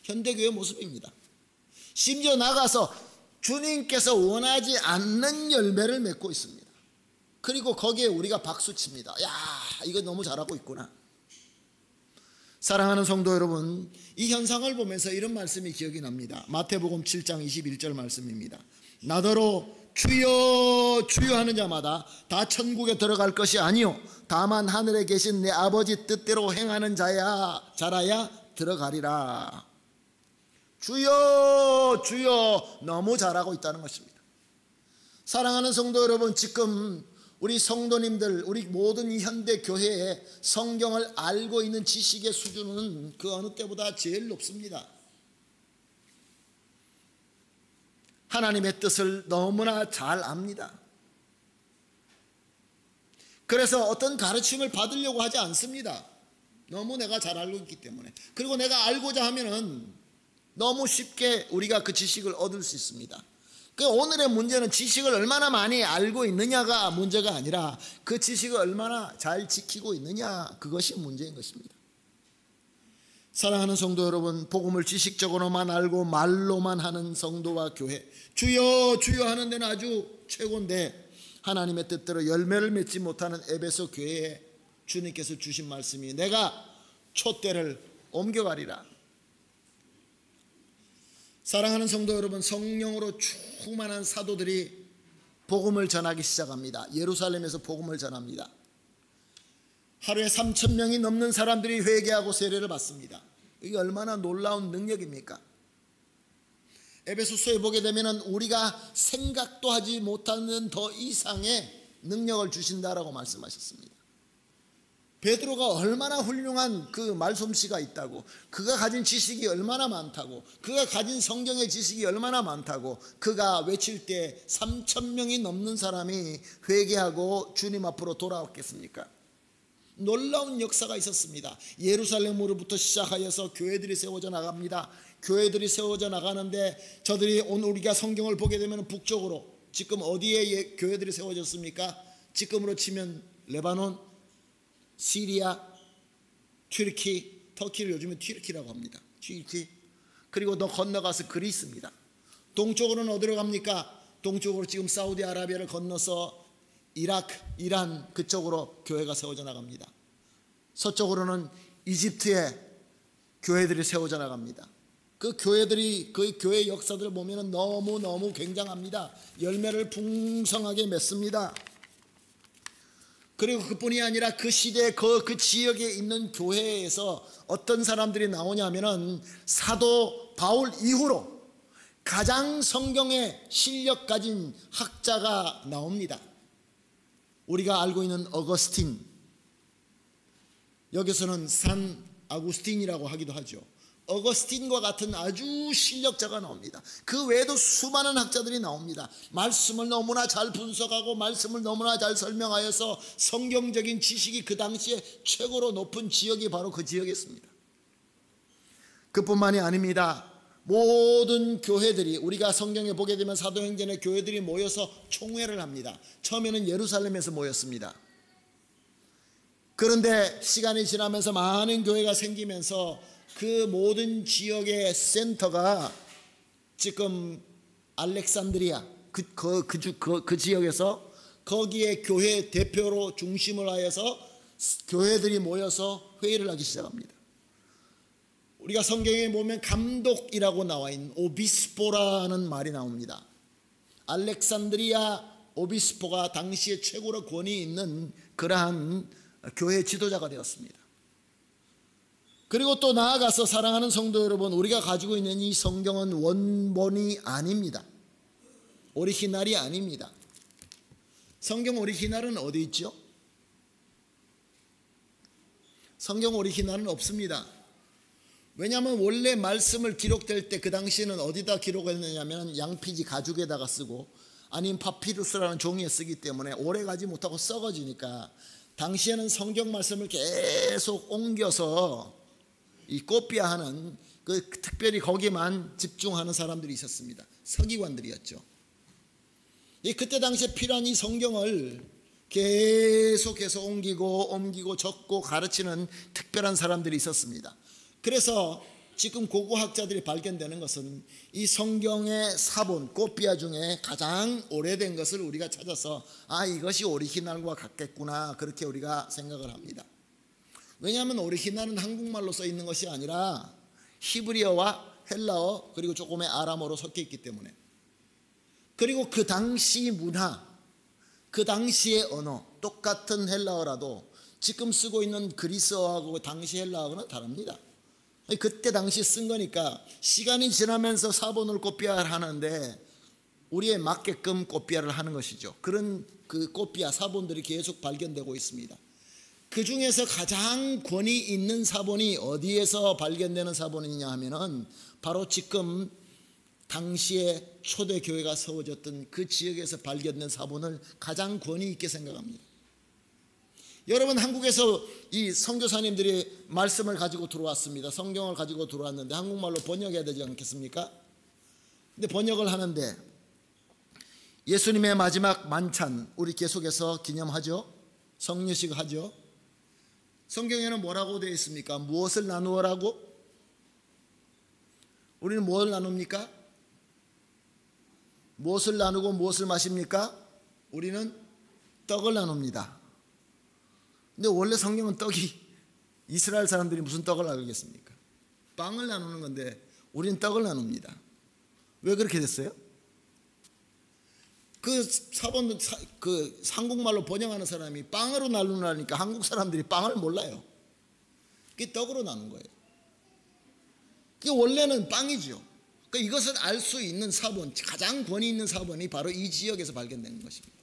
현대교회 모습입니다. 심지어 나가서 주님께서 원하지 않는 열매를 맺고 있습니다. 그리고 거기에 우리가 박수칩니다. 야, 이거 너무 잘하고 있구나. 사랑하는 성도 여러분, 이 현상을 보면서 이런 말씀이 기억이 납니다. 마태복음 7장 21절 말씀입니다. 나더러 주여 주여 하는 자마다 다 천국에 들어갈 것이 아니요 다만 하늘에 계신 내 아버지 뜻대로 행하는 자라야 들어가리라. 주여 주여, 너무 잘하고 있다는 것입니다. 사랑하는 성도 여러분, 지금 우리 성도님들, 우리 모든 이 현대 교회에 성경을 알고 있는 지식의 수준은 그 어느 때보다 제일 높습니다. 하나님의 뜻을 너무나 잘 압니다. 그래서 어떤 가르침을 받으려고 하지 않습니다. 너무 내가 잘 알고 있기 때문에. 그리고 내가 알고자 하면은 너무 쉽게 우리가 그 지식을 얻을 수 있습니다. 오늘의 문제는 지식을 얼마나 많이 알고 있느냐가 문제가 아니라 그 지식을 얼마나 잘 지키고 있느냐, 그것이 문제인 것입니다. 사랑하는 성도 여러분, 복음을 지식적으로만 알고 말로만 하는 성도와 교회, 주여 주여 하는 데는 아주 최고인데 하나님의 뜻대로 열매를 맺지 못하는 에베소 교회에 주님께서 주신 말씀이 내가 촛대를 옮겨가리라. 사랑하는 성도 여러분, 성령으로 충만한 사도들이 복음을 전하기 시작합니다. 예루살렘에서 복음을 전합니다. 하루에 3,000명이 넘는 사람들이 회개하고 세례를 받습니다. 이게 얼마나 놀라운 능력입니까? 에베소서에 보게 되면 우리가 생각도 하지 못하는 더 이상의 능력을 주신다라고 말씀하셨습니다. 베드로가 얼마나 훌륭한 그 말솜씨가 있다고, 그가 가진 지식이 얼마나 많다고, 그가 가진 성경의 지식이 얼마나 많다고, 그가 외칠 때 3,000명이 넘는 사람이 회개하고 주님 앞으로 돌아왔겠습니까? 놀라운 역사가 있었습니다. 예루살렘으로부터 시작하여서 교회들이 세워져 나갑니다. 교회들이 세워져 나가는데 저들이 오늘 우리가 성경을 보게 되면 북쪽으로, 지금 어디에 교회들이 세워졌습니까? 지금으로 치면 레바논, 시리아, 튀르키, 터키를 요즘에 튀르키라고 합니다. 튀르키. 그리고 더 건너가서 그리스입니다. 동쪽으로는 어디로 갑니까? 동쪽으로 지금 사우디아라비아를 건너서 이라크, 이란 그쪽으로 교회가 세워져 나갑니다. 서쪽으로는 이집트에 교회들이 세워져 나갑니다. 그 교회들이, 그 교회 역사들을 보면 너무너무 굉장합니다. 열매를 풍성하게 맺습니다. 그리고 그뿐이 아니라 그 시대 그 지역에 있는 교회에서 어떤 사람들이 나오냐면은 사도 바울 이후로 가장 성경에 실력 가진 학자가 나옵니다. 우리가 알고 있는 어거스틴, 여기서는 산 아구스틴이라고 하기도 하죠. 어거스틴과 같은 아주 실력자가 나옵니다. 그 외에도 수많은 학자들이 나옵니다. 말씀을 너무나 잘 분석하고 말씀을 너무나 잘 설명하여서 성경적인 지식이 그 당시에 최고로 높은 지역이 바로 그 지역이었습니다. 그뿐만이 아닙니다. 모든 교회들이, 우리가 성경에 보게 되면 사도행전의 교회들이 모여서 총회를 합니다. 처음에는 예루살렘에서 모였습니다. 그런데 시간이 지나면서 많은 교회가 생기면서 그 모든 지역의 센터가 지금 알렉산드리아 그 지역에서 거기에 교회 대표로 중심을 하여서 교회들이 모여서 회의를 하기 시작합니다. 우리가 성경에 보면 감독이라고 나와 있는 오비스포라는 말이 나옵니다. 알렉산드리아 오비스포가 당시에 최고로 권위 있는 그러한 교회 지도자가 되었습니다. 그리고 또 나아가서 사랑하는 성도 여러분, 우리가 가지고 있는 이 성경은 원본이 아닙니다. 오리지널이 아닙니다. 성경 오리지널은 어디 있죠? 성경 오리지널은 없습니다. 왜냐하면 원래 말씀을 기록될 때 그 당시에는 어디다 기록했느냐면 양피지 가죽에다가 쓰고 아니면 파피루스라는 종이에 쓰기 때문에 오래가지 못하고 썩어지니까 당시에는 성경 말씀을 계속 옮겨서 이 코피아하는 그 특별히 거기만 집중하는 사람들이 있었습니다. 서기관들이었죠. 그때 당시에 필요한 이 성경을 계속해서 옮기고 적고 가르치는 특별한 사람들이 있었습니다. 그래서 지금 고고학자들이 발견되는 것은 이 성경의 사본, 코피아 중에 가장 오래된 것을 우리가 찾아서 이것이 오리지널과 같겠구나, 그렇게 우리가 생각을 합니다. 왜냐하면 오리지널은 한국말로 써 있는 것이 아니라 히브리어와 헬라어 그리고 조금의 아람어로 섞여 있기 때문에, 그리고 그 당시 문화, 그 당시의 언어, 똑같은 헬라어라도 지금 쓰고 있는 그리스어하고 당시 헬라어는 다릅니다. 그때 당시 쓴 거니까 시간이 지나면서 사본을 코피아를 하는데 우리에 맞게끔 코피아를 하는 것이죠. 그런 그 코피아 사본들이 계속 발견되고 있습니다. 그 중에서 가장 권위 있는 사본이 어디에서 발견되는 사본이냐 하면은 바로 지금 당시에 초대교회가 세워졌던 그 지역에서 발견된 사본을 가장 권위 있게 생각합니다. 여러분, 한국에서 이 선교사님들이 말씀을 가지고 들어왔습니다. 성경을 가지고 들어왔는데 한국말로 번역해야 되지 않겠습니까? 근데 번역을 하는데 예수님의 마지막 만찬 우리 계속해서 기념하죠. 성례식 하죠. 성경에는 뭐라고 되어 있습니까? 무엇을 나누어라고? 우리는 무엇을 나눕니까? 무엇을 나누고 무엇을 마십니까? 우리는 떡을 나눕니다. 근데 원래 성경은 떡이, 이스라엘 사람들이 무슨 떡을 나누겠습니까? 빵을 나누는 건데 우리는 떡을 나눕니다. 왜 그렇게 됐어요? 그 사본, 그 한국말로 번역하는 사람이 빵으로 나누라니까 한국 사람들이 빵을 몰라요. 그게 떡으로 나눈 거예요. 그게 원래는 빵이죠. 그러니까 이것을 알 수 있는 사본, 가장 권위 있는 사본이 바로 이 지역에서 발견된 것입니다.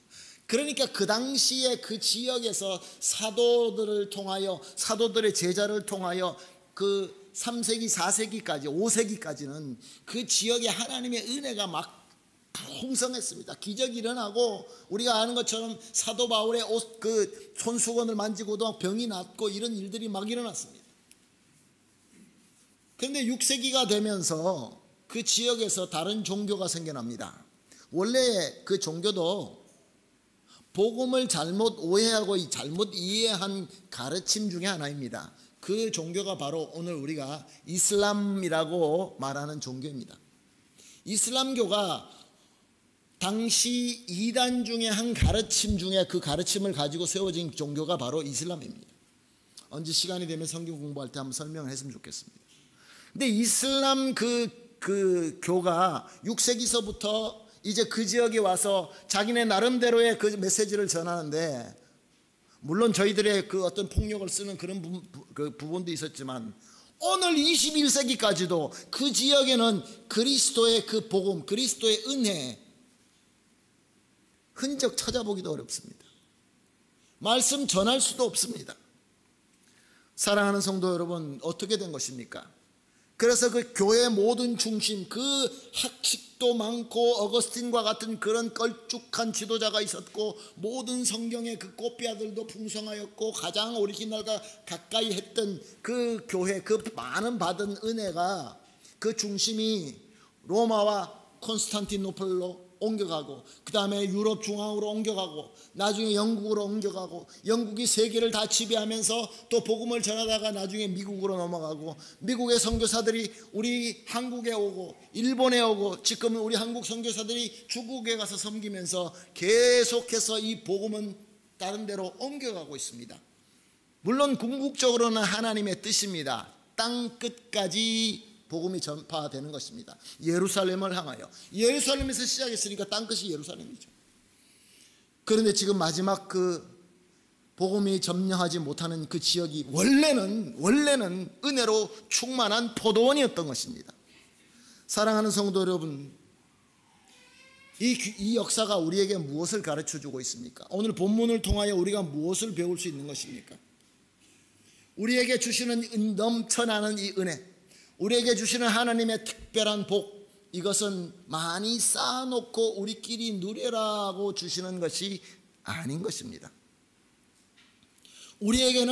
그러니까 그 당시에 그 지역에서 사도들을 통하여, 사도들의 제자를 통하여 그 3세기, 4세기까지, 5세기까지는 그 지역에 하나님의 은혜가 막 풍성했습니다. 기적이 일어나고 우리가 아는 것처럼 사도 바울의 옷, 그 손수건을 만지고도 병이 낫고 이런 일들이 막 일어났습니다. 그런데 6세기가 되면서 그 지역에서 다른 종교가 생겨납니다. 원래 그 종교도 복음을 잘못 오해하고 잘못 이해한 가르침 중에 하나입니다. 그 종교가 바로 오늘 우리가 이슬람이라고 말하는 종교입니다. 이슬람교가 당시 이단 중에 한 가르침 중에 그 가르침을 가지고 세워진 종교가 바로 이슬람입니다. 언제 시간이 되면 성경 공부할 때 한번 설명을 했으면 좋겠습니다. 근데 이슬람 그 교가 6세기서부터 이제 그 지역에 와서 자기네 나름대로의 그 메시지를 전하는데, 물론 저희들의 그 어떤 폭력을 쓰는 그런 부분도 있었지만 오늘 21세기까지도 그 지역에는 그리스도의 그 복음, 그리스도의 은혜 흔적 찾아보기도 어렵습니다. 말씀 전할 수도 없습니다. 사랑하는 성도 여러분, 어떻게 된 것입니까? 그래서 그 교회의 모든 중심, 그 학식도 많고 어거스틴과 같은 그런 걸쭉한 지도자가 있었고, 모든 성경의 그 꽃비아들도 풍성하였고, 가장 오리지널과 가까이 했던 그 교회, 그 많은 받은 은혜가 그 중심이 로마와 콘스탄티노플로 옮겨가고, 그 다음에 유럽 중앙으로 옮겨가고, 나중에 영국으로 옮겨가고, 영국이 세계를 다 지배하면서 또 복음을 전하다가 나중에 미국으로 넘어가고, 미국의 선교사들이 우리 한국에 오고 일본에 오고, 지금은 우리 한국 선교사들이 중국에 가서 섬기면서 계속해서 이 복음은 다른 데로 옮겨가고 있습니다. 물론 궁극적으로는 하나님의 뜻입니다. 땅 끝까지 복음이 전파되는 것입니다. 예루살렘을 향하여. 예루살렘에서 시작했으니까 땅끝이 예루살렘이죠. 그런데 지금 마지막 그 복음이 점령하지 못하는 그 지역이 원래는 은혜로 충만한 포도원이었던 것입니다. 사랑하는 성도 여러분, 이 역사가 우리에게 무엇을 가르쳐주고 있습니까? 오늘 본문을 통하여 우리가 무엇을 배울 수 있는 것입니까? 우리에게 주시는 넘쳐나는 이 은혜, 우리에게 주시는 하나님의 특별한 복, 이것은 많이 쌓아놓고 우리끼리 누려라고 주시는 것이 아닌 것입니다. 우리에게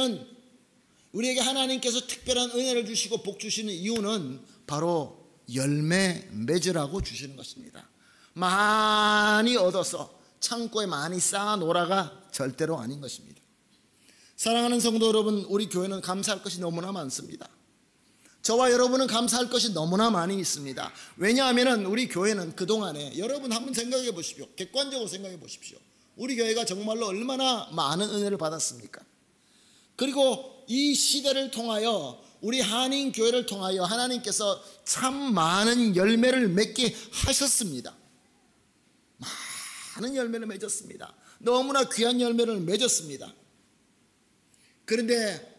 하나님께서 특별한 은혜를 주시고 복 주시는 이유는 바로 열매 맺으라고 주시는 것입니다. 많이 얻어서 창고에 많이 쌓아놓으라가 절대로 아닌 것입니다. 사랑하는 성도 여러분, 우리 교회는 감사할 것이 너무나 많습니다. 저와 여러분은 감사할 것이 너무나 많이 있습니다. 왜냐하면 우리 교회는 그동안에, 여러분 한번 생각해 보십시오. 객관적으로 생각해 보십시오. 우리 교회가 정말로 얼마나 많은 은혜를 받았습니까? 그리고 이 시대를 통하여, 우리 한인교회를 통하여 하나님께서 참 많은 열매를 맺게 하셨습니다. 많은 열매를 맺었습니다. 너무나 귀한 열매를 맺었습니다. 그런데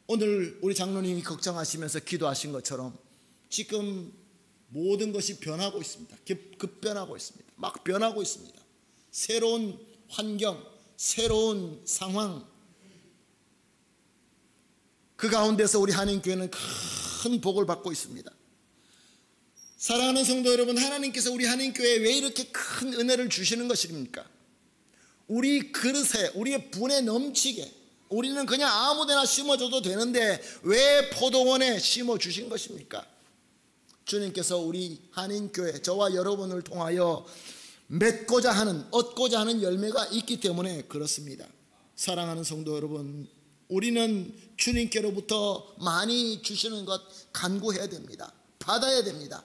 오늘 우리 장로님이 걱정하시면서 기도하신 것처럼 지금 모든 것이 변하고 있습니다. 급변하고 있습니다. 막 변하고 있습니다. 새로운 환경, 새로운 상황, 그 가운데서 우리 한인교회는 큰 복을 받고 있습니다. 사랑하는 성도 여러분, 하나님께서 우리 한인교회에 왜 이렇게 큰 은혜를 주시는 것입니까? 우리 그릇에, 우리의 분에 넘치게, 우리는 그냥 아무데나 심어줘도 되는데 왜 포도원에 심어주신 것입니까? 주님께서 우리 한인교회, 저와 여러분을 통하여 맺고자 하는, 얻고자 하는 열매가 있기 때문에 그렇습니다. 사랑하는 성도 여러분, 우리는 주님께로부터 많이 주시는 것 간구해야 됩니다. 받아야 됩니다.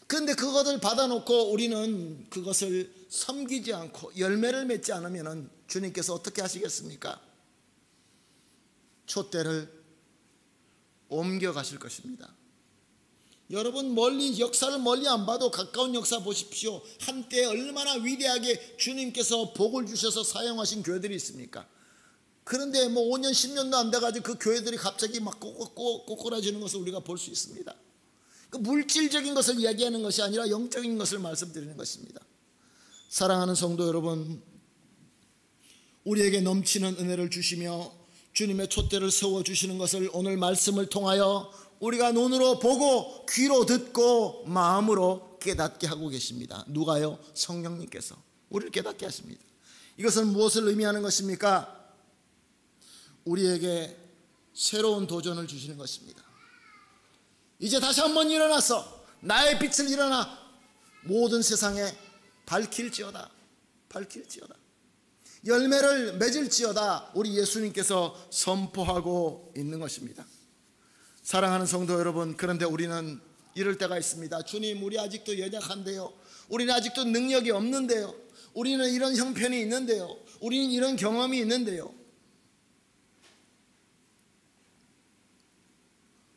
그런데 그것을 받아놓고 우리는 그것을 섬기지 않고 열매를 맺지 않으면 주님께서 어떻게 하시겠습니까? 촛대를 옮겨가실 것입니다. 여러분, 역사를 멀리 안 봐도 가까운 역사 보십시오. 한때 얼마나 위대하게 주님께서 복을 주셔서 사용하신 교회들이 있습니까? 그런데 5년 10년도 안 돼가지고 그 교회들이 갑자기 막 꼬꾸라지는 것을 우리가 볼 수 있습니다. 그 물질적인 것을 이야기하는 것이 아니라 영적인 것을 말씀드리는 것입니다. 사랑하는 성도 여러분, 우리에게 넘치는 은혜를 주시며 주님의 촛대를 세워주시는 것을 오늘 말씀을 통하여 우리가 눈으로 보고 귀로 듣고 마음으로 깨닫게 하고 계십니다. 누가요? 성령님께서 우리를 깨닫게 하십니다. 이것은 무엇을 의미하는 것입니까? 우리에게 새로운 도전을 주시는 것입니다. 이제 다시 한번 일어나서 나의 빛을 일어나 모든 세상에 밝힐지어다. 열매를 맺을지어다. 우리 예수님께서 선포하고 있는 것입니다. 사랑하는 성도 여러분, 그런데 우리는 이럴 때가 있습니다. 주님, 우리 아직도 연약한데요. 우리는 아직도 능력이 없는데요. 우리는 이런 형편이 있는데요. 우리는 이런 경험이 있는데요.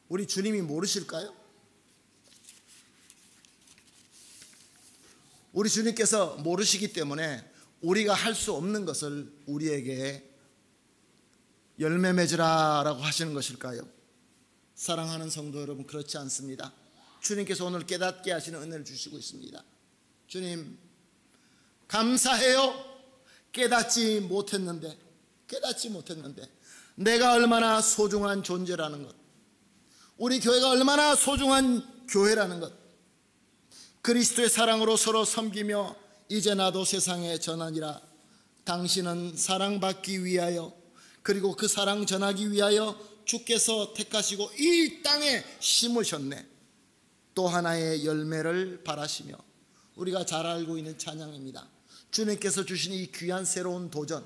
우리 주님이 모르실까요? 우리 주님께서 모르시기 때문에 우리가 할 수 없는 것을 우리에게 열매 맺으라라고 하시는 것일까요? 사랑하는 성도 여러분, 그렇지 않습니다. 주님께서 오늘 깨닫게 하시는 은혜를 주시고 있습니다. 주님, 감사해요. 깨닫지 못했는데 내가 얼마나 소중한 존재라는 것, 우리 교회가 얼마나 소중한 교회라는 것, 그리스도의 사랑으로 서로 섬기며 이제 나도 세상에 전하니라. 당신은 사랑받기 위하여 그리고 그 사랑 전하기 위하여 주께서 택하시고 이 땅에 심으셨네. 또 하나의 열매를 바라시며. 우리가 잘 알고 있는 찬양입니다. 주님께서 주신 이 귀한 새로운 도전,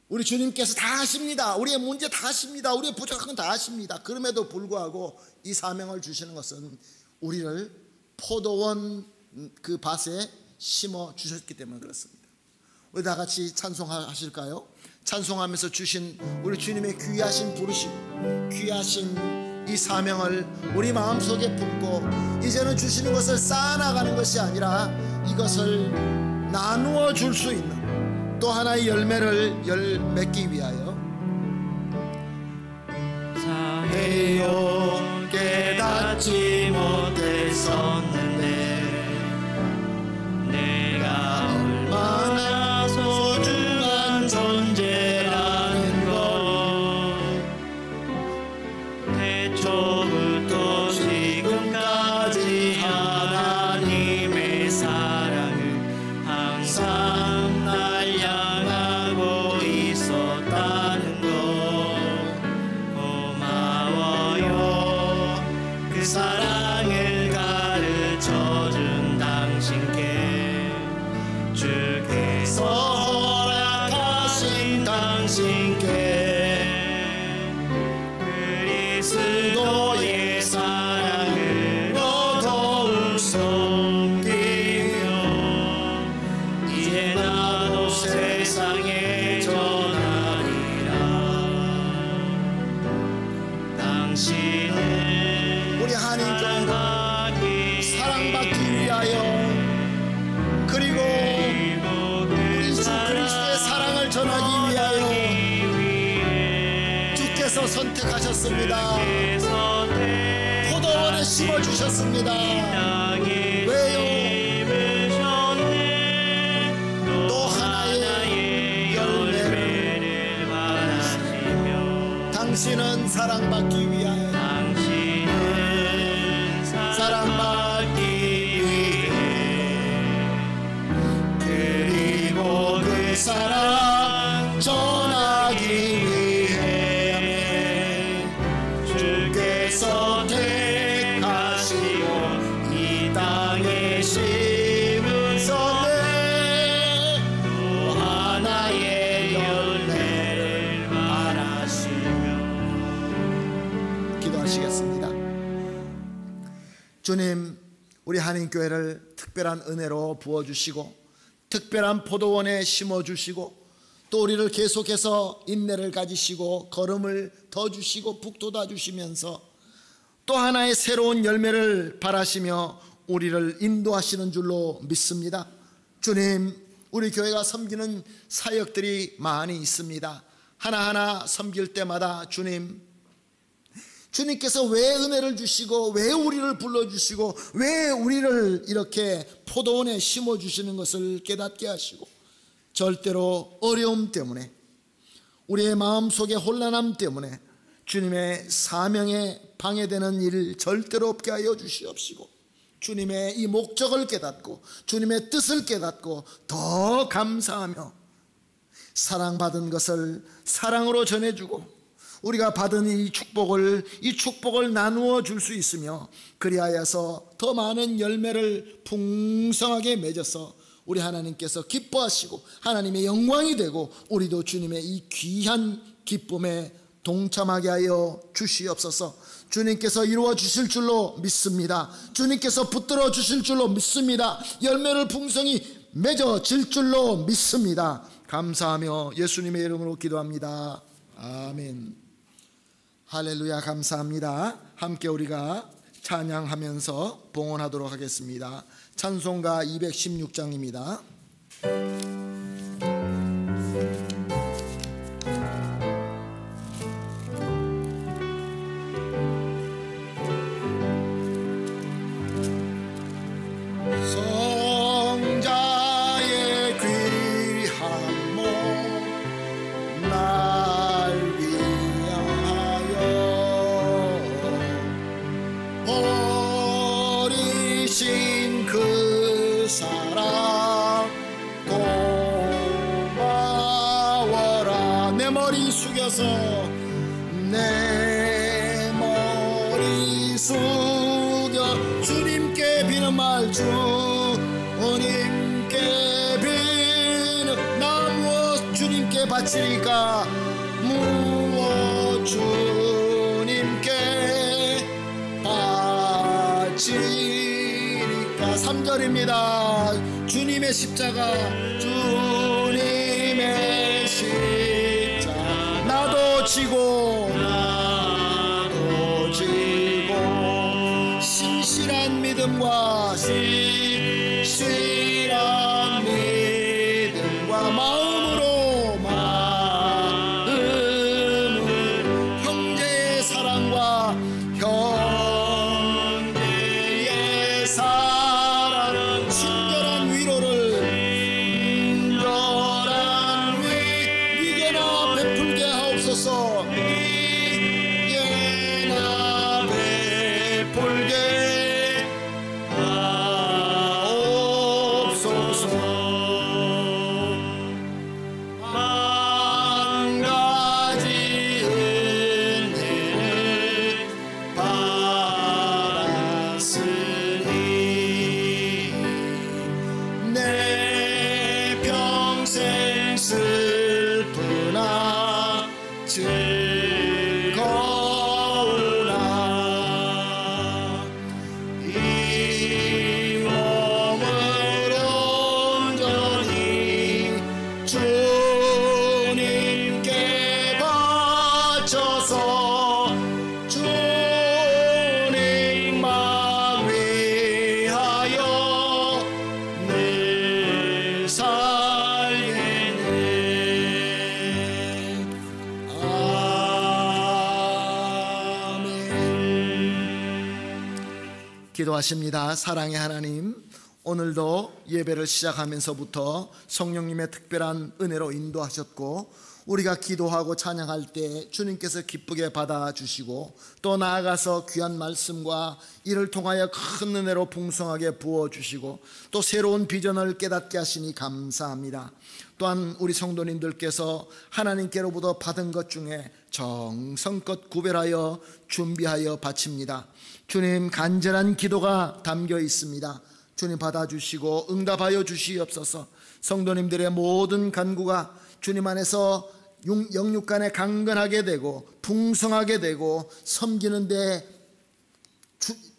우리 주님께서 다 하십니다. 우리의 문제 다 하십니다. 우리의 부족한 건 다 하십니다. 그럼에도 불구하고 이 사명을 주시는 것은 우리를 포도원 그 밭에 심어 주셨기 때문에 그렇습니다. 우리 다 같이 찬송하실까요? 찬송하면서 주신 우리 주님의 귀하신 부르심, 귀하신 이 사명을 우리 마음속에 품고 이제는 주시는 것을 쌓아나가는 것이 아니라 이것을 나누어 줄 수 있는 또 하나의 열매를 맺기 위하여 자해요 깨닫지 못했었는데 내가 얼마나 소중한 존재라는 걸 태초부터 지금까지 하나님의 사랑을 항상 날 향하고 있었다는 것 고마워요. 그 사랑을 가르쳐준 당신께 주께서 허락하신 당신께 그리스도의 사랑으로 더욱 섬기며 이제 나도 세상에 전하리라. 당신은 우리 하나님께 사랑받기 위하여 그리고 우리 주 그리스도의 사랑을 전하기 위하여 주께서 선택하셨습니다. 포도원에 심어주셨습니다. 왜요? 또 하나의 열매를 당신은 사랑받기 위하여 사랑받기 위해 그리고 그 사랑 전하기 위해 주께서 택하시고 이 땅에 심으셨네. 또 하나의 열매를 바라시며. 기도하시겠습니다. 주님, 우리 한인교회를 특별한 은혜로 부어주시고 특별한 포도원에 심어주시고 또 우리를 계속해서 인내를 가지시고 걸음을 더 주시고 북돋아 주시면서 또 하나의 새로운 열매를 바라시며 우리를 인도하시는 줄로 믿습니다. 주님, 우리 교회가 섬기는 사역들이 많이 있습니다. 하나하나 섬길 때마다 주님께서 왜 은혜를 주시고 왜 우리를 불러주시고 왜 우리를 이렇게 포도원에 심어주시는 것을 깨닫게 하시고 절대로 어려움 때문에 우리의 마음속의 혼란함 때문에 주님의 사명에 방해되는 일 절대로 없게 하여 주시옵시고 주님의 이 목적을 깨닫고 주님의 뜻을 깨닫고 더 감사하며 사랑받은 것을 사랑으로 전해주고 우리가 받은 이 축복을 나누어 줄 수 있으며 그리하여서 더 많은 열매를 풍성하게 맺어서 우리 하나님께서 기뻐하시고 하나님의 영광이 되고 우리도 주님의 이 귀한 기쁨에 동참하게 하여 주시옵소서. 주님께서 이루어 주실 줄로 믿습니다. 주님께서 붙들어 주실 줄로 믿습니다. 열매를 풍성히 맺어질 줄로 믿습니다. 감사하며 예수님의 이름으로 기도합니다. 아멘. 할렐루야. 감사합니다. 함께 우리가 찬양하면서 봉헌하도록 하겠습니다. 찬송가 216장입니다. 성자의 귀한 몸 날 위하여 하여서 내 머리 숙여 주님께 비는 말 주님께 비는 나 무엇 주님께 바치리까 무엇 주님께 바치리까 3절입니다. 주님의 십자가 주님의 십자가 나도 지고 신실한 믿음과 신실한 믿음과 마음을 형제의 사랑과 형제의 사랑 친절한 위로를 위계나 베풀게 하옵소서. 위계나 베풀게 하옵소서. 한 가지 은혜를 받았으니 내 평생 슬프나 즐거우나 이 몸을 온전히 주님께 바쳐서 주님만 위하여 늘 살겠네. 아멘. 기도하십니다. 사랑의 하나님, 오늘도 예배를 시작하면서부터 성령님의 특별한 은혜로 인도하셨고 우리가 기도하고 찬양할 때 주님께서 기쁘게 받아주시고 또 나아가서 귀한 말씀과 이를 통하여 큰 은혜로 풍성하게 부어주시고 또 새로운 비전을 깨닫게 하시니 감사합니다. 또한 우리 성도님들께서 하나님께로부터 받은 것 중에 정성껏 구별하여 준비하여 바칩니다. 주님, 간절한 기도가 담겨 있습니다. 주님 받아주시고 응답하여 주시옵소서. 성도님들의 모든 간구가 주님 안에서 영육간에 강건하게 되고 풍성하게 되고 섬기는데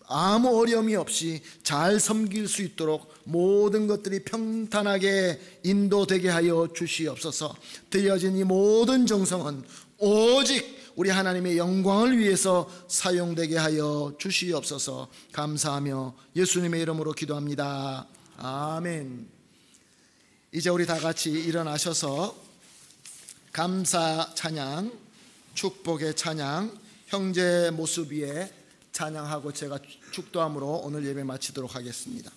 아무 어려움이 없이 잘 섬길 수 있도록 모든 것들이 평탄하게 인도되게 하여 주시옵소서. 드려진 이 모든 정성은 오직 우리 하나님의 영광을 위해서 사용되게 하여 주시옵소서. 감사하며 예수님의 이름으로 기도합니다. 아멘. 이제 우리 다 같이 일어나셔서 감사 찬양, 축복의 찬양, 형제의 모습 위에 찬양하고 제가 축도함으로 오늘 예배 마치도록 하겠습니다.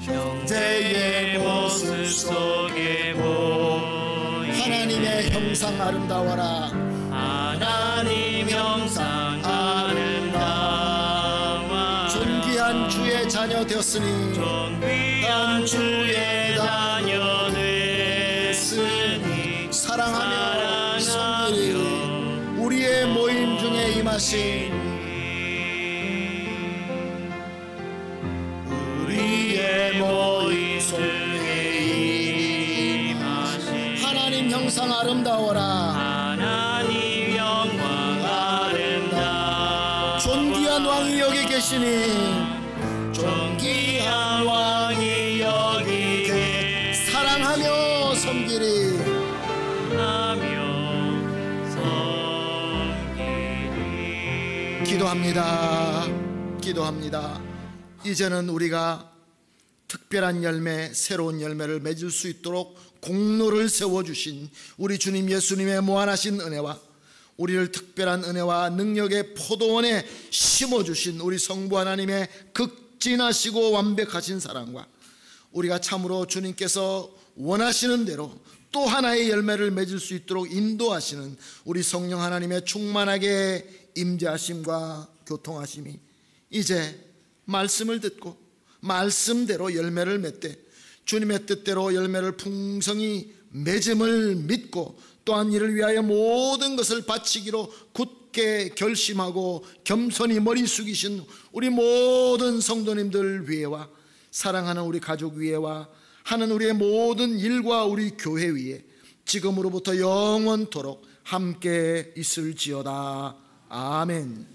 형제의 모습 속에 보이는 하나님의 형상 아름다워라. 하나님 형상 아름다워 존귀한 주의 자녀 되었으니 존귀한 주의 자녀 됐으니 사랑하며 섬기리 우리의 모임 중에 임하신 우리의 모임 중에 임하신 하나님 형상 아름다워라. 하나님 영광 아름다워 존귀한 왕이 여기 계시니 존귀한 왕이 여기 계시니 사랑하며 섬기리 기도합니다. 이제는 우리가 특별한 열매, 새로운 열매를 맺을 수 있도록 공로를 세워주신 우리 주님 예수님의 무한하신 은혜와 우리를 특별한 은혜와 능력의 포도원에 심어주신 우리 성부 하나님의 극진하시고 완벽하신 사랑과 우리가 참으로 주님께서 원하시는 대로 또 하나의 열매를 맺을 수 있도록 인도하시는 우리 성령 하나님의 충만하게 임재하심과 교통하심이 이제 말씀을 듣고 말씀대로 열매를 맺되 주님의 뜻대로 열매를 풍성히 맺음을 믿고 또한 이를 위하여 모든 것을 바치기로 굳게 결심하고 겸손히 머리 숙이신 우리 모든 성도님들 위에와 사랑하는 우리 가족 위에와 하는 우리의 모든 일과 우리 교회 위에 지금으로부터 영원토록 함께 있을지어다. 아멘.